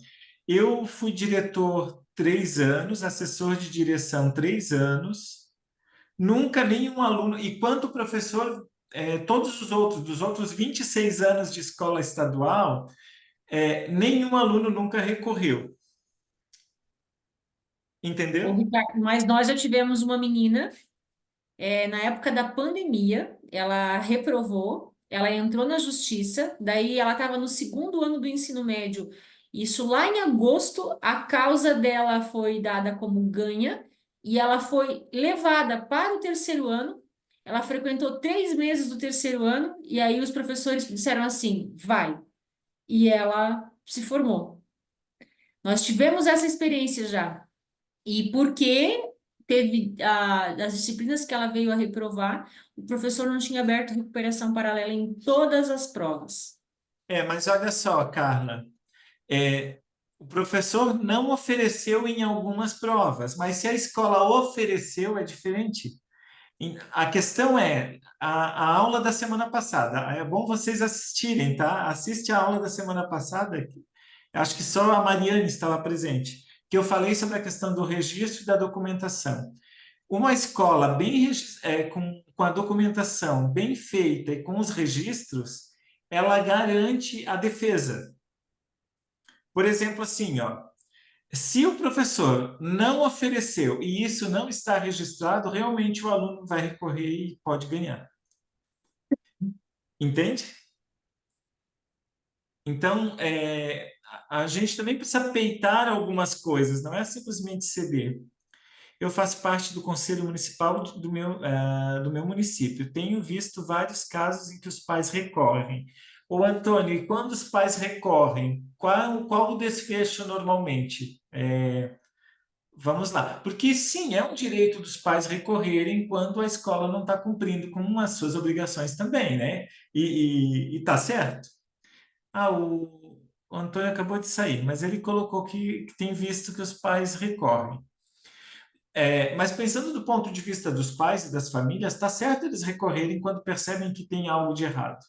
A: eu fui diretor 3 anos, assessor de direção 3 anos, nunca nenhum aluno, e quanto professor, todos os outros, dos outros 26 anos de escola estadual, nenhum aluno nunca recorreu.
B: Ô,
A: Entendeu?
B: Ricardo, mas nós já tivemos uma menina, na época da pandemia, ela reprovou, ela entrou na justiça, daí ela estava no segundo ano do ensino médio. Isso lá em agosto, a causa dela foi dada como ganha e ela foi levada para o terceiro ano. Ela frequentou 3 meses do terceiro ano e aí os professores disseram assim, vai. E ela se formou. Nós tivemos essa experiência já. E porque teve as disciplinas que ela veio a reprovar, o professor não tinha aberto recuperação paralela em todas as provas.
A: Mas olha só, Carla, é, o professor não ofereceu em algumas provas, mas se a escola ofereceu, é diferente. A questão é a aula da semana passada. É bom vocês assistirem, tá? Assiste a aula da semana passada. Acho que só a Mariane estava presente, que eu falei sobre a questão do registro e da documentação. Uma escola com a documentação bem feita e com os registros, ela garante a defesa. Por exemplo, assim, ó, se o professor não ofereceu e isso não está registrado, realmente o aluno vai recorrer e pode ganhar. Entende? Então, a gente também precisa peitar algumas coisas, não é simplesmente ceder. Eu faço parte do Conselho Municipal do meu município. Tenho visto vários casos em que os pais recorrem. Ô, Antônio, e quando os pais recorrem, qual o desfecho normalmente? Vamos lá. Porque, sim, é um direito dos pais recorrerem quando a escola não está cumprindo com as suas obrigações também, né? E tá certo? O Antônio acabou de sair, mas ele colocou que tem visto que os pais recorrem. Mas pensando do ponto de vista dos pais e das famílias, está certo eles recorrerem quando percebem que tem algo de errado,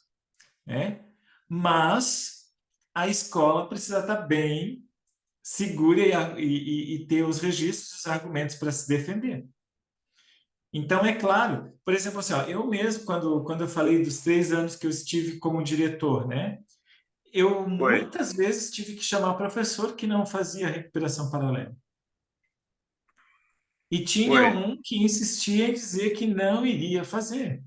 A: né? Mas a escola precisa estar bem segura e ter os registros, os argumentos para se defender. Então, é claro, por exemplo, assim, ó, eu mesmo, quando eu falei dos 3 anos que eu estive como diretor, né? Eu
D: Foi,
A: muitas vezes tive que chamar professor que não fazia recuperação paralela. E tinha
D: foi.
A: um que insistia em dizer que não iria fazer.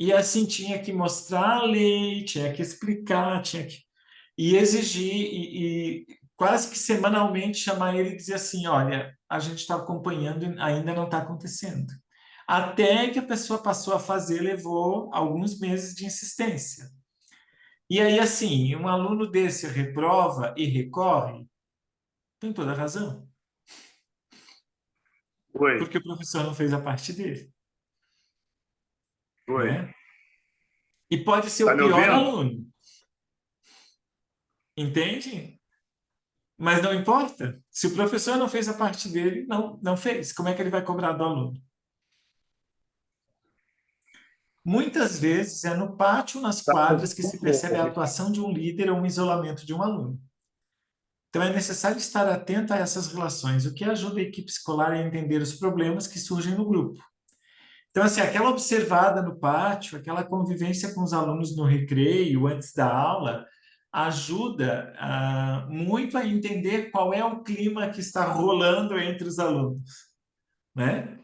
A: E assim tinha que mostrar a lei, tinha que explicar, e exigir, e quase que semanalmente chamar ele e dizer assim: olha, a gente está acompanhando e ainda não está acontecendo. Até que a pessoa passou a fazer, levou alguns meses de insistência. E aí, assim, um aluno desse reprova e recorre, tem toda a razão,
D: Foi,
A: porque o professor não fez a parte dele,
D: foi.
A: né? E pode ser
D: Tá
A: o
D: me
A: pior
D: ouvindo?
A: aluno, entende? Mas não importa. Se o professor não fez a parte dele, não fez. Como é que ele vai cobrar do aluno? Muitas vezes é no pátio, nas quadras, que se percebe a atuação de um líder ou um isolamento de um aluno. Então, é necessário estar atento a essas relações, o que ajuda a equipe escolar a entender os problemas que surgem no grupo. Então, assim, aquela observada no pátio, aquela convivência com os alunos no recreio, antes da aula, ajuda muito a entender qual é o clima que está rolando entre os alunos, né?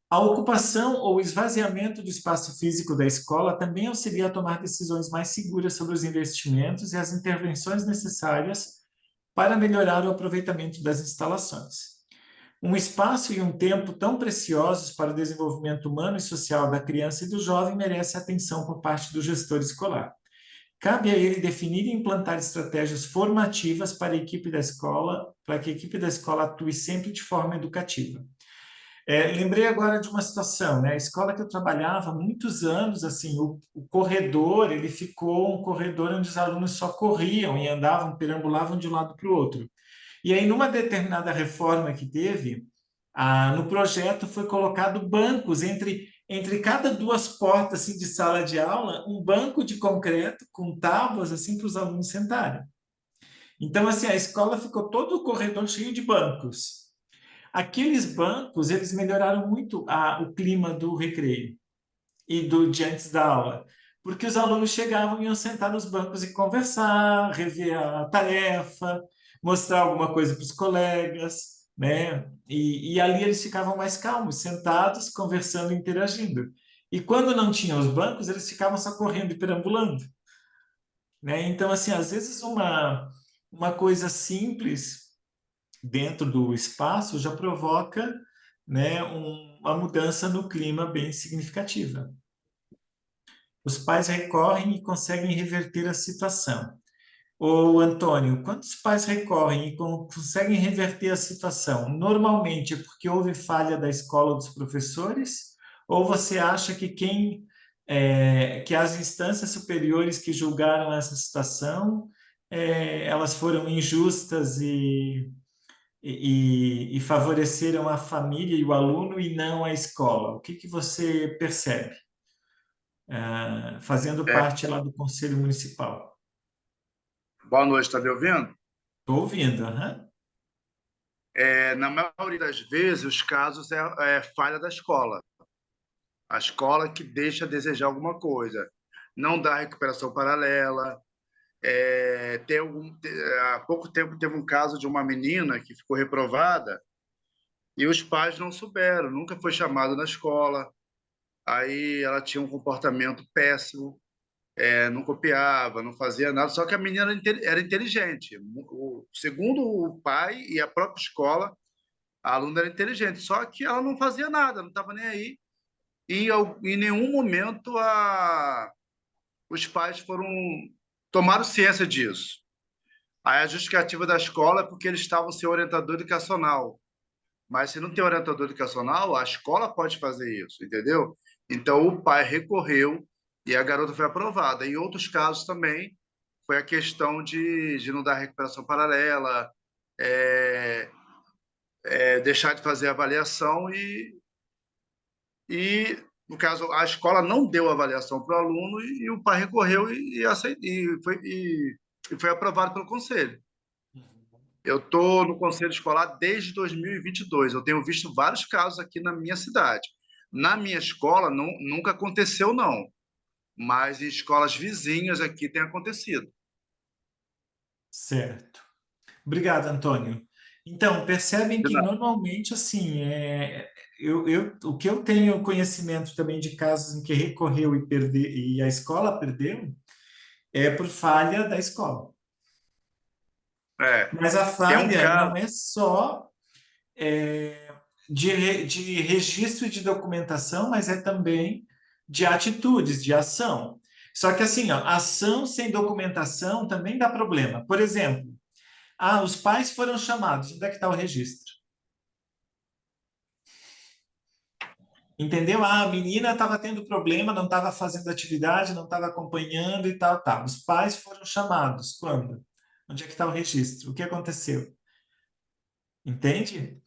A: A ocupação ou esvaziamento do espaço físico da escola também auxilia a tomar decisões mais seguras sobre os investimentos e as intervenções necessárias para melhorar o aproveitamento das instalações. Um espaço e um tempo tão preciosos para o desenvolvimento humano e social da criança e do jovem merece atenção por parte do gestor escolar. Cabe a ele definir e implantar estratégias formativas para a equipe da escola, para que a equipe da escola atue sempre de forma educativa. Lembrei agora de uma situação, né? A escola que eu trabalhava, muitos anos, assim, o corredor, ele ficou um corredor onde os alunos só corriam e andavam, perambulavam de um lado para o outro. E aí, numa determinada reforma que teve, no projeto foi colocado bancos entre cada duas portas assim, de sala de aula, um banco de concreto com tábuas assim para os alunos sentarem. Então, assim, a escola ficou todo o corredor cheio de bancos. Aqueles bancos, eles melhoraram muito o clima do recreio e de antes da aula, porque os alunos chegavam e iam sentar nos bancos e conversar, rever a tarefa, mostrar alguma coisa para os colegas, né? E ali eles ficavam mais calmos, sentados, conversando, interagindo. E quando não tinham os bancos, eles ficavam só correndo e perambulando, né? Então, assim, às vezes uma coisa simples dentro do espaço já provoca, né, uma mudança no clima bem significativa. Os pais recorrem e conseguem reverter a situação. Ô, Antônio, quantos pais recorrem e conseguem reverter a situação? Normalmente é porque houve falha da escola ou dos professores? Ou você acha que que as instâncias superiores que julgaram essa situação, elas foram injustas e favoreceram a família e o aluno e não a escola? O que que você percebe, fazendo
D: É,
A: parte lá do Conselho Municipal?
D: boa noite, está me ouvindo?
A: Estou ouvindo, aham.
D: Na maioria das vezes, os casos é falha da escola. A escola que deixa a desejar alguma coisa. Não dá recuperação paralela. Há pouco tempo teve um caso de uma menina que ficou reprovada e os pais não souberam, nunca foi chamado na escola. Aí ela tinha um comportamento péssimo, não copiava, não fazia nada, só que a menina era inteligente. Segundo o pai e a própria escola, a aluna era inteligente, só que ela não fazia nada, não estava nem aí. E em nenhum momento os pais tomaram ciência disso. Aí a justificativa da escola é porque eles estavam sem orientador educacional. Mas se não tem orientador educacional, a escola pode fazer isso, entendeu? Então o pai recorreu e a garota foi aprovada. Em outros casos também foi a questão de não dar recuperação paralela, é, deixar de fazer avaliação e, no caso, a escola não deu avaliação para o aluno e o pai recorreu e foi aprovado pelo conselho. Eu estou no conselho escolar desde 2022. Eu tenho visto vários casos aqui na minha cidade. Na minha escola nunca aconteceu, não. Mas em escolas vizinhas aqui tem acontecido.
A: Certo. Obrigado, Antônio. Então, percebem
D: De
A: que
D: nada.
A: normalmente, assim, o que eu tenho conhecimento também de casos em que recorreu e a escola perdeu, é por falha da escola.
D: É,
A: Mas a
D: tem um
A: falha
D: caso.
A: não é só de registro de documentação, mas é também de atitudes, de ação. Só que assim, ó, ação sem documentação também dá problema. Por exemplo, os pais foram chamados, onde é que está o registro? Entendeu? A menina estava tendo problema, não estava fazendo atividade, não estava acompanhando e tal, tal. Os pais foram chamados. Quando? Onde é que está o registro? O que aconteceu? Entende?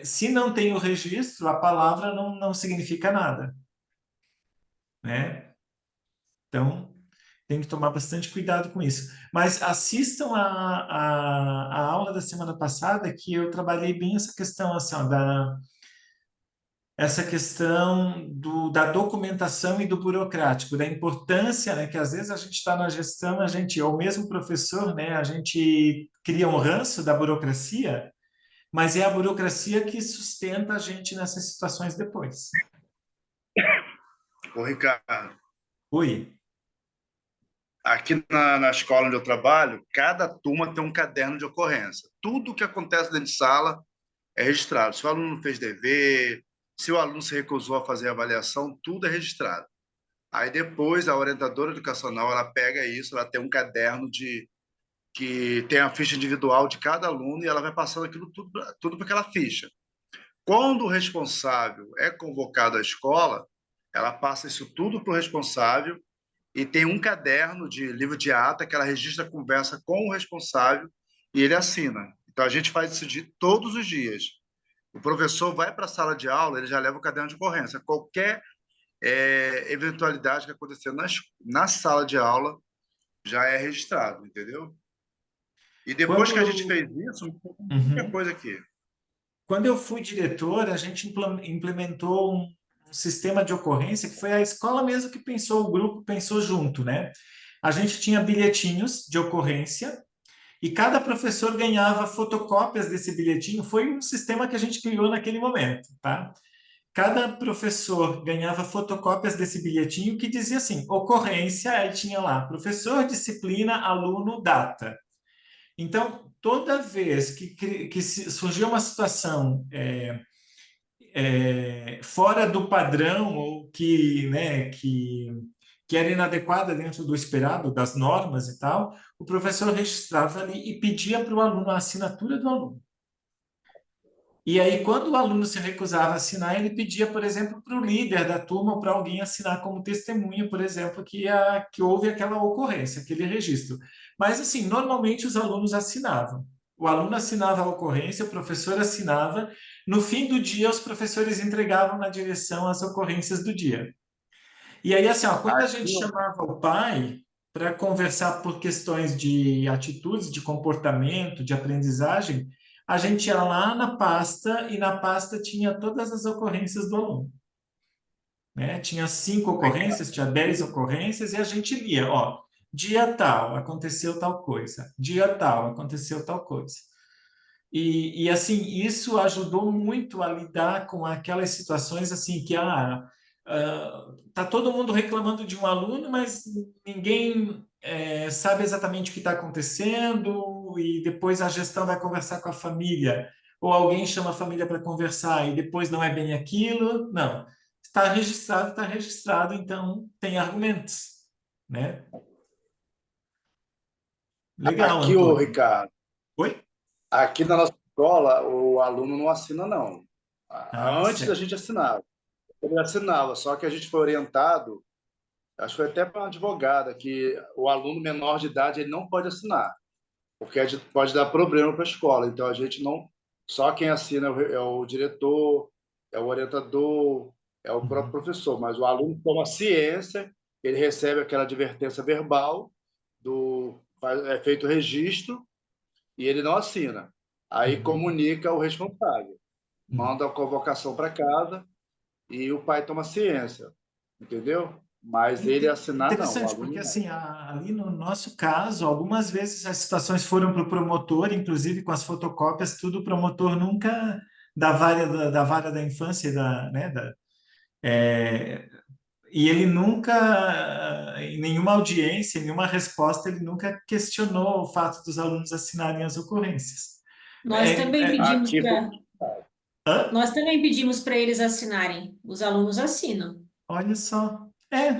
A: Se não tem o registro, a palavra não significa nada. né? Então, tem que tomar bastante cuidado com isso. Mas assistam a aula da semana passada, que eu trabalhei bem essa questão, assim, ó, essa questão da documentação e do burocrático, da importância, né, que às vezes a gente está na gestão, ou mesmo professor, né, a gente cria um ranço da burocracia, mas é a burocracia que sustenta a gente nessas situações depois.
D: Ô, Ricardo,
A: Oi.
D: aqui na escola onde eu trabalho, cada turma tem um caderno de ocorrência. Tudo que acontece dentro de sala é registrado. Se o aluno não fez dever, se o aluno se recusou a fazer a avaliação, tudo é registrado. Aí depois a orientadora educacional, ela pega isso, ela tem um caderno que tem a ficha individual de cada aluno e ela vai passando aquilo tudo para aquela ficha. Quando o responsável é convocado à escola, ela passa isso tudo para o responsável e tem um caderno de livro de ata que ela registra a conversa com o responsável e ele assina. Então a gente faz isso todos os dias. O professor vai para a sala de aula, ele já leva o caderno de ocorrência. Qualquer eventualidade que acontecer na sala de aula já é registrado, entendeu? E depois que a gente fez isso, muita coisa aqui.
A: Quando eu fui diretor, a gente implementou um sistema de ocorrência que foi a escola mesmo que pensou, o grupo pensou junto, né? A gente tinha bilhetinhos de ocorrência e cada professor ganhava fotocópias desse bilhetinho. Foi um sistema que a gente criou naquele momento, tá? Cada professor ganhava fotocópias desse bilhetinho que dizia assim, ocorrência, aí tinha lá, professor, disciplina, aluno, data. Então, toda vez que surgia uma situação fora do padrão ou né, que era inadequada dentro do esperado, das normas e tal, o professor registrava ali e pedia para o aluno a assinatura do aluno. E aí, quando o aluno se recusava a assinar, ele pedia, por exemplo, para o líder da turma ou para alguém assinar como testemunha, por exemplo, que houve aquela ocorrência, aquele registro. Mas, assim, normalmente os alunos assinavam. O aluno assinava a ocorrência, o professor assinava. No fim do dia, os professores entregavam na direção as ocorrências do dia. E aí, assim, ó, quando a gente chamava o pai para conversar por questões de atitudes, de comportamento, de aprendizagem, a gente ia lá na pasta e na pasta tinha todas as ocorrências do aluno. Né? Tinha 5 ocorrências, tinha 10 ocorrências e a gente lia, ó, dia tal, aconteceu tal coisa, dia tal, aconteceu tal coisa. E assim, isso ajudou muito a lidar com aquelas situações assim que tá todo mundo reclamando de um aluno, mas ninguém sabe exatamente o que está acontecendo e depois a gestão vai conversar com a família ou alguém chama a família para conversar e depois não é bem aquilo. Não, está registrado, então tem argumentos, né? Legal,
D: Aqui, ô,
A: Antônio.
D: Ricardo,
A: Oi?
D: aqui na nossa escola, o aluno não assina, não. Antes da
A: Certo.
D: gente assinar, ele assinava, só que a gente foi orientado, acho que foi até para uma advogada, que o aluno menor de idade ele não pode assinar, porque pode dar problema para a escola. Então, a gente não. Só quem assina é o diretor, é o orientador, é o próprio professor, mas o aluno toma ciência, ele recebe aquela advertência verbal, é feito o registro e ele não assina. Aí comunica o responsável, manda a convocação para casa e o pai toma ciência, entendeu? Mas ele assinar, não, o
A: Interessante,
D: aluno
A: porque
D: não.
A: assim, ali no nosso caso, algumas vezes as situações foram para o promotor, inclusive com as fotocópias, tudo o promotor nunca da vara da infância, né, e ele nunca, em nenhuma audiência, em nenhuma resposta, ele nunca questionou o fato dos alunos assinarem as ocorrências.
B: Nós também pedimos
D: Aqui,
B: para
A: Hã?
B: nós também pedimos para eles assinarem. Os alunos assinam.
A: Olha só.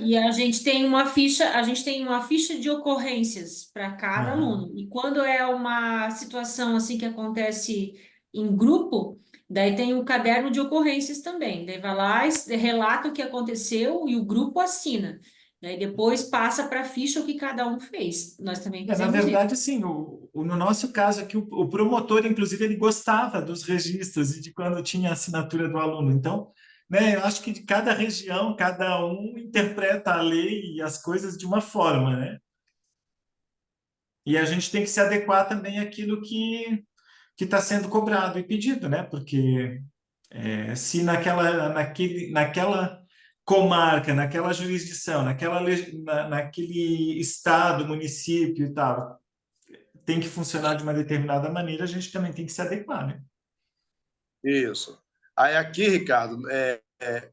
B: E a gente tem uma ficha de ocorrências para cada
A: Aham.
B: aluno. E quando é uma situação assim que acontece em grupo, daí tem o caderno de ocorrências também. Daí vai lá, relata o que aconteceu e o grupo assina. Daí depois passa para a ficha o que cada um fez. Nós também
A: Na
B: fizemos isso.
A: verdade, sim, no nosso caso aqui, o promotor, inclusive, ele gostava dos registros e de quando tinha a assinatura do aluno. Então, né? Eu acho que de cada região, cada um interpreta a lei e as coisas de uma forma, né? E a gente tem que se adequar também àquilo que está sendo cobrado e pedido, né? Porque se naquela comarca, naquela jurisdição, naquele estado, município e tal, tem que funcionar de uma determinada maneira, a gente também tem que se adequar, né?
D: Isso. Aí aqui, Ricardo,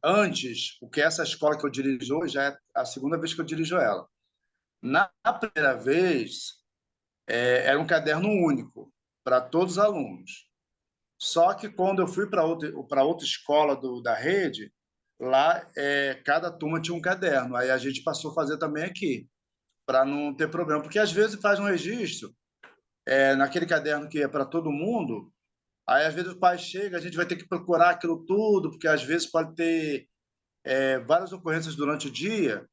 D: antes, porque essa escola que eu dirijo hoje já é a segunda vez que eu dirijo ela. Na primeira vez, era um caderno único para todos os alunos. Só que quando eu fui para outra escola da rede, lá cada turma tinha um caderno. Aí a gente passou a fazer também aqui, para não ter problema. Porque às vezes faz um registro naquele caderno que é para todo mundo, aí às vezes o pai chega, a gente vai ter que procurar aquilo tudo, porque às vezes pode ter várias ocorrências durante o dia,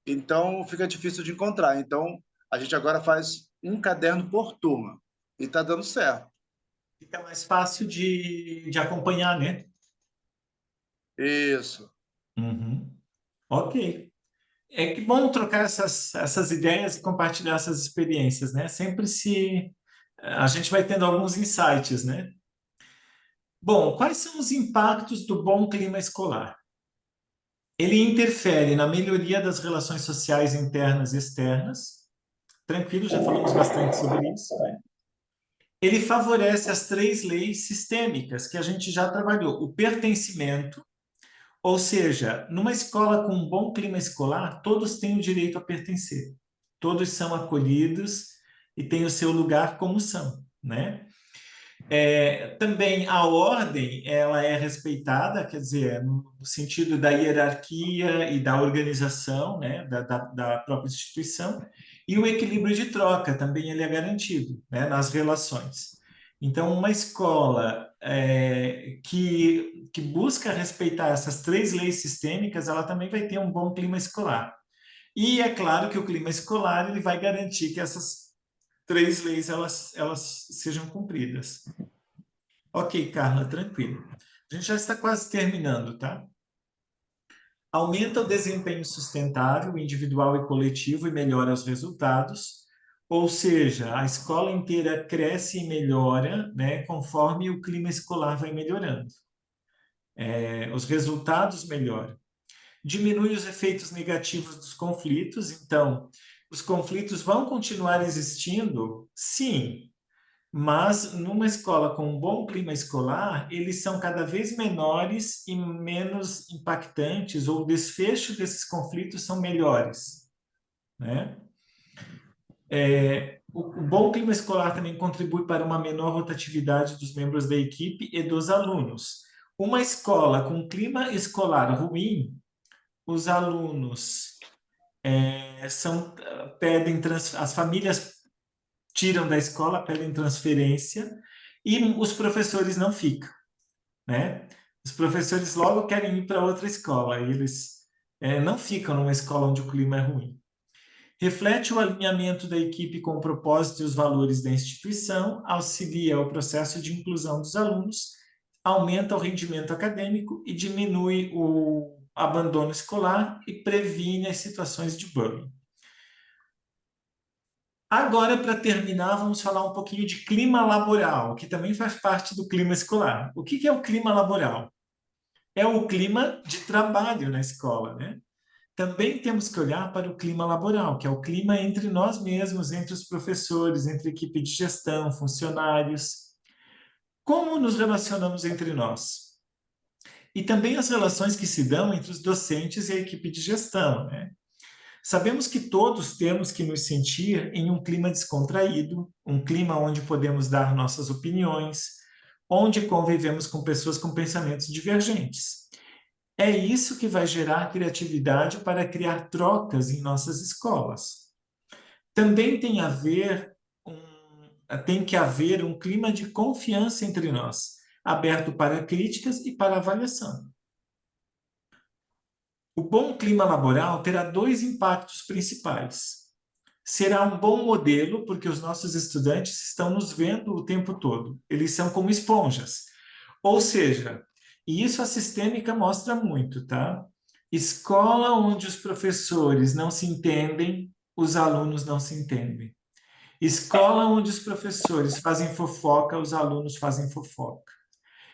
D: então fica difícil de encontrar. Então a gente agora faz um caderno por turma e está dando certo.
A: Fica mais fácil de acompanhar, né?
D: Isso.
A: Uhum. Ok. É que bom trocar essas ideias e compartilhar essas experiências, né? Sempre a gente vai tendo alguns insights, né? Bom, quais são os impactos do bom clima escolar? Ele interfere na melhoria das relações sociais internas e externas. Tranquilo, já falamos bastante sobre isso, né? Ele favorece as 3 leis sistêmicas que a gente já trabalhou: o pertencimento, ou seja, numa escola com um bom clima escolar, todos têm o direito a pertencer. Todos são acolhidos e têm o seu lugar como são, né? Também a ordem, ela é respeitada, quer dizer, no sentido da hierarquia e da organização, né, da própria instituição, e o equilíbrio de troca também ele é garantido, né, nas relações. Então, uma escola que busca respeitar essas 3 leis sistêmicas, ela também vai ter um bom clima escolar. E é claro que o clima escolar ele vai garantir que essas 3 leis elas sejam cumpridas. Ok, Carla, tranquilo. A gente já está quase terminando, tá? Aumenta o desempenho sustentável, individual e coletivo e melhora os resultados. Ou seja, a escola inteira cresce e melhora, né, conforme o clima escolar vai melhorando. Os resultados melhoram. Diminui os efeitos negativos dos conflitos. Então, os conflitos vão continuar existindo? Sim, mas numa escola com um bom clima escolar, eles são cada vez menores e menos impactantes, ou o desfecho desses conflitos são melhores, né? O bom clima escolar também contribui para uma menor rotatividade dos membros da equipe e dos alunos. Uma escola com clima escolar ruim, os alunos as famílias tiram da escola, pedem transferência e os professores não ficam, né? Os professores logo querem ir para outra escola, e eles não ficam numa escola onde o clima é ruim. Reflete o alinhamento da equipe com o propósito e os valores da instituição, auxilia o processo de inclusão dos alunos, aumenta o rendimento acadêmico e diminui o abandono escolar e previne as situações de bullying. Agora, para terminar, vamos falar um pouquinho de clima laboral, que também faz parte do clima escolar. O que é o clima laboral? É o clima de trabalho na escola, né? Também temos que olhar para o clima laboral, que é o clima entre nós mesmos, entre os professores, entre a equipe de gestão, funcionários. Como nos relacionamos entre nós? E também as relações que se dão entre os docentes e a equipe de gestão, né? Sabemos que todos temos que nos sentir em um clima descontraído, um clima onde podemos dar nossas opiniões, onde convivemos com pessoas com pensamentos divergentes. É isso que vai gerar criatividade para criar trocas em nossas escolas. Também tem que haver um clima de confiança entre nós, aberto para críticas e para avaliação. O bom clima laboral terá 2 impactos principais. Será um bom modelo, porque os nossos estudantes estão nos vendo o tempo todo. Eles são como esponjas. Ou seja, E isso a sistêmica mostra muito, tá? Escola onde os professores não se entendem, os alunos não se entendem. Escola onde os professores fazem fofoca, os alunos fazem fofoca.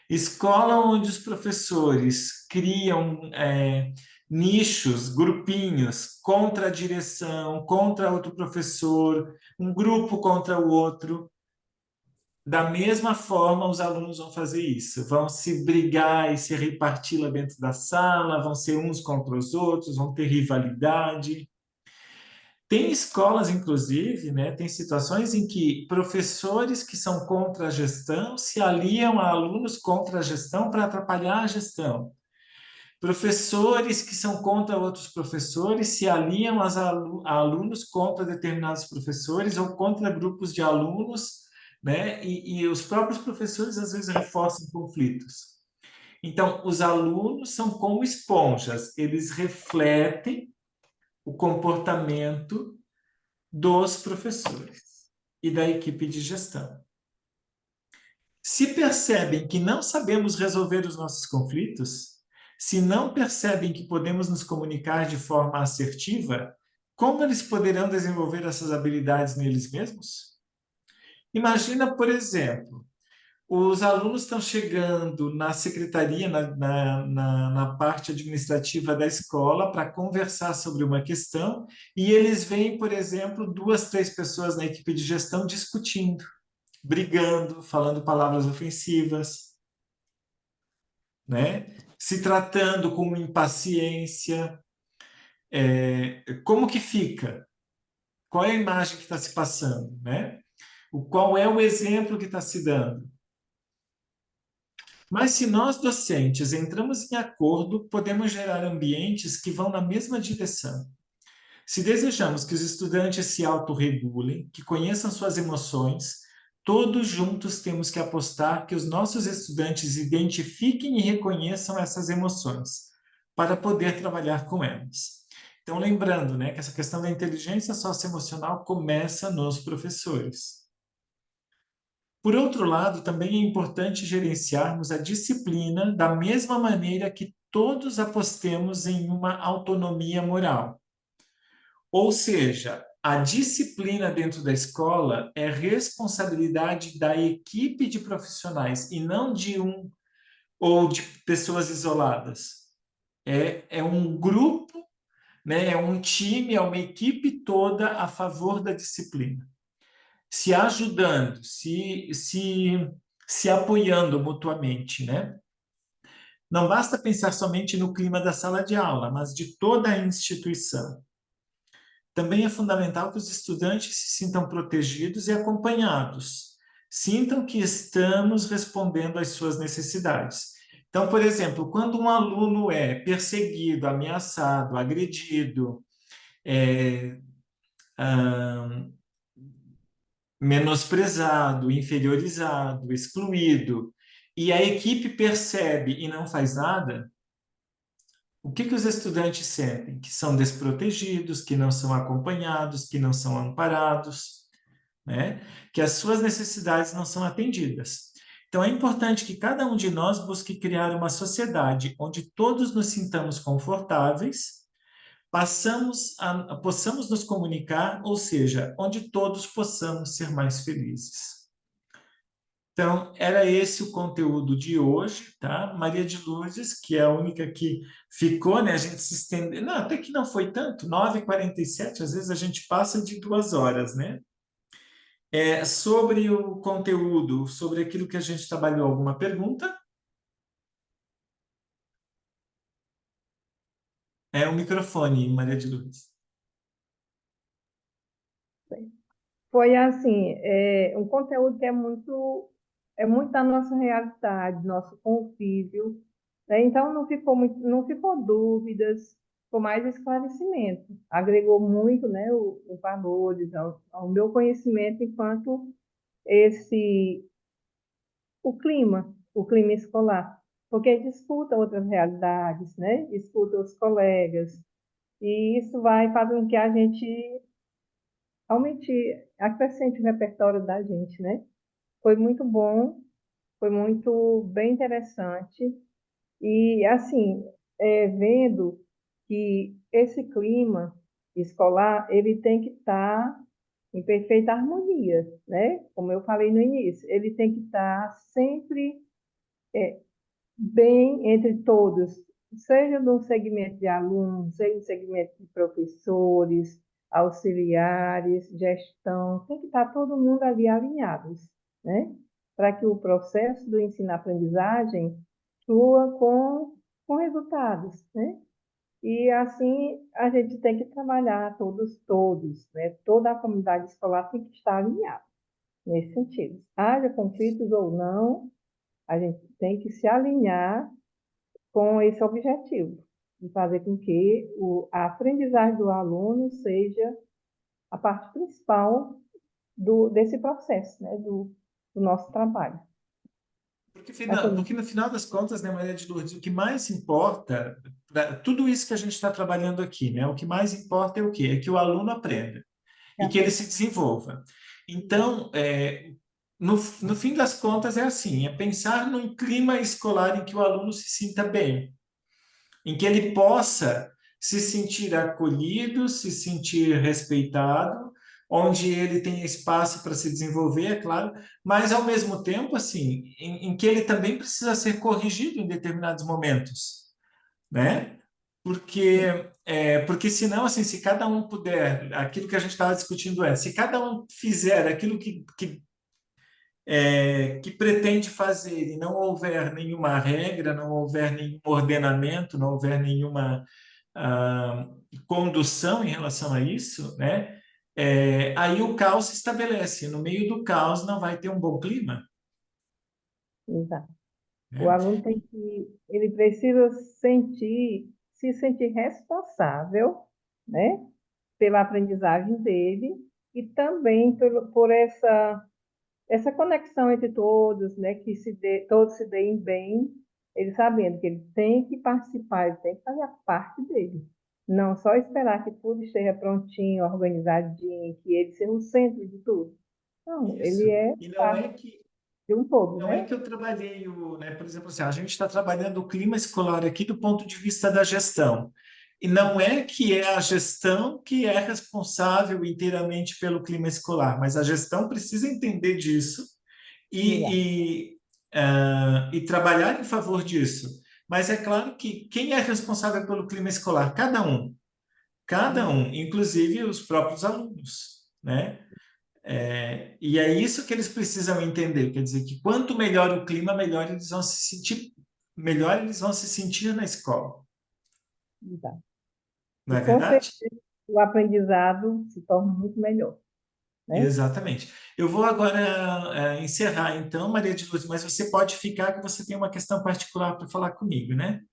A: Escola onde os professores criam nichos, grupinhos contra a direção, contra outro professor, um grupo contra o outro. Da mesma forma, os alunos vão fazer isso, vão se brigar e se repartir lá dentro da sala, vão ser uns contra os outros, vão ter rivalidade. Tem escolas, inclusive, né, tem situações em que professores que são contra a gestão se aliam a alunos contra a gestão para atrapalhar a gestão. Professores que são contra outros professores se aliam a alunos contra determinados professores ou contra grupos de alunos, né? E os próprios professores às vezes reforçam conflitos. Então, os alunos são como esponjas, eles refletem o comportamento dos professores e da equipe de gestão. Se percebem que não sabemos resolver os nossos conflitos, se não percebem que podemos nos comunicar de forma assertiva, como eles poderão desenvolver essas habilidades neles mesmos? Imagina, por exemplo, os alunos estão chegando na secretaria, na parte administrativa da escola, para conversar sobre uma questão, e eles veem, por exemplo, 2, 3 pessoas na equipe de gestão discutindo, brigando, falando palavras ofensivas, né? Se tratando com impaciência. Como que fica? Qual é a imagem que está se passando, né? Qual é o exemplo que está se dando? Mas se nós, docentes, entramos em acordo, podemos gerar ambientes que vão na mesma direção. Se desejamos que os estudantes se autorregulem, que conheçam suas emoções, todos juntos temos que apostar que os nossos estudantes identifiquem e reconheçam essas emoções, para poder trabalhar com elas. Então, lembrando, né, que essa questão da inteligência socioemocional começa nos professores. Por outro lado, também é importante gerenciarmos a disciplina da mesma maneira que todos apostemos em uma autonomia moral. Ou seja, a disciplina dentro da escola é responsabilidade da equipe de profissionais e não de um ou de pessoas isoladas. É um grupo, né, é um time, é uma equipe toda a favor da disciplina, se ajudando, se apoiando mutuamente, né? Não basta pensar somente no clima da sala de aula, mas de toda a instituição. Também é fundamental que os estudantes se sintam protegidos e acompanhados, sintam que estamos respondendo às suas necessidades. Então, por exemplo, quando um aluno é perseguido, ameaçado, agredido, é, menosprezado, inferiorizado, excluído, e a equipe percebe e não faz nada, o que os estudantes sentem? Que são desprotegidos, que não são acompanhados, que não são amparados, né? Que as suas necessidades não são atendidas. Então, é importante que cada um de nós busque criar uma sociedade onde todos nos sintamos confortáveis, possamos nos comunicar, ou seja, onde todos possamos ser mais felizes. Então, era esse o conteúdo de hoje, tá? Maria de Lourdes, que é a única que ficou, né? A gente se estendeu. Não, até que não foi tanto, 9h47, às vezes a gente passa de 2 horas, né? Sobre o conteúdo, sobre aquilo que a gente trabalhou, alguma pergunta? É o microfone, Maria de Lourdes.
C: Foi assim, um conteúdo que é muito da nossa realidade, nosso convívio, né? Então não ficou dúvidas, ficou mais esclarecimento. Agregou muito, né, o valores ao meu conhecimento enquanto esse o clima escolar, porque disputa outras realidades, né? Disputa os colegas, e isso vai fazer com que a gente aumente, acrescente o repertório da gente, né? Foi muito bom, foi muito bem interessante. E, assim, vendo que esse clima escolar, ele tem que estar em perfeita harmonia, né? Como eu falei no início, ele tem que estar sempre bem entre todos, seja no segmento de alunos, seja no segmento de professores, auxiliares, gestão, tem que estar todo mundo ali alinhados, né? Para que o processo do ensino-aprendizagem flua com resultados, né? E assim a gente tem que trabalhar todos, né? Toda a comunidade escolar tem que estar alinhada nesse sentido. Haja conflitos ou não, a gente tem que se alinhar com esse objetivo, de fazer com que a aprendizagem do aluno seja a parte principal desse processo, né? Do nosso trabalho.
A: Porque no final das contas, né, Maria de Lourdes, o que mais importa, tudo isso que a gente está trabalhando aqui, né, o que mais importa é o quê? É que o aluno aprenda e que ele se desenvolva. Então, no fim das contas, é assim, é pensar num clima escolar em que o aluno se sinta bem, em que ele possa se sentir acolhido, se sentir respeitado, onde ele tem espaço para se desenvolver, é claro, mas ao mesmo tempo, assim, em que ele também precisa ser corrigido em determinados momentos, né? Porque senão, assim, se cada um puder, aquilo que a gente estava discutindo se cada um fizer aquilo que pretende fazer e não houver nenhuma regra, não houver nenhum ordenamento, não houver nenhuma ah, condução em relação a isso, né? Aí o caos se estabelece. No meio do caos não vai ter um bom clima,
C: Exato. O
A: né?
C: aluno ele precisa se sentir responsável, né, pela aprendizagem dele e também por essa conexão entre todos, né, que todos se deem bem, ele sabendo que ele tem que participar, ele tem que fazer a parte dele. Não só esperar que tudo esteja prontinho, organizadinho, que ele seja o centro de tudo. Não, ele
A: Isso.
C: é
A: E
C: parte de um todo,
A: não é
C: né?
A: que eu trabalhei né, por exemplo, assim, a gente está trabalhando o clima escolar aqui do ponto de vista da gestão. E não é que é a gestão que é responsável inteiramente pelo clima escolar, mas a gestão precisa entender disso
C: Exato.
A: e trabalhar em favor disso. Mas é claro que quem é responsável pelo clima escolar? Cada um, inclusive os próprios alunos, né? E é isso que eles precisam entender, quer dizer, que quanto melhor o clima, melhor eles vão se sentir na escola,
C: Exato.
A: não
C: E
A: é
C: com
A: verdade?
C: certeza o aprendizado se torna muito melhor, né?
A: Exatamente. Eu vou agora encerrar, então, Maria de Luz, mas você pode ficar que você tem uma questão particular para falar comigo, né?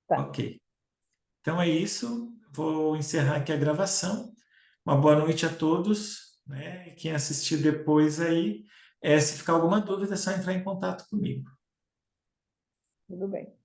C: Tá,
A: Ok. Então é isso. Vou encerrar aqui a gravação. Uma boa noite a todos, né? E quem assistir depois aí, se ficar alguma dúvida, é só entrar em contato comigo.
C: tudo bem.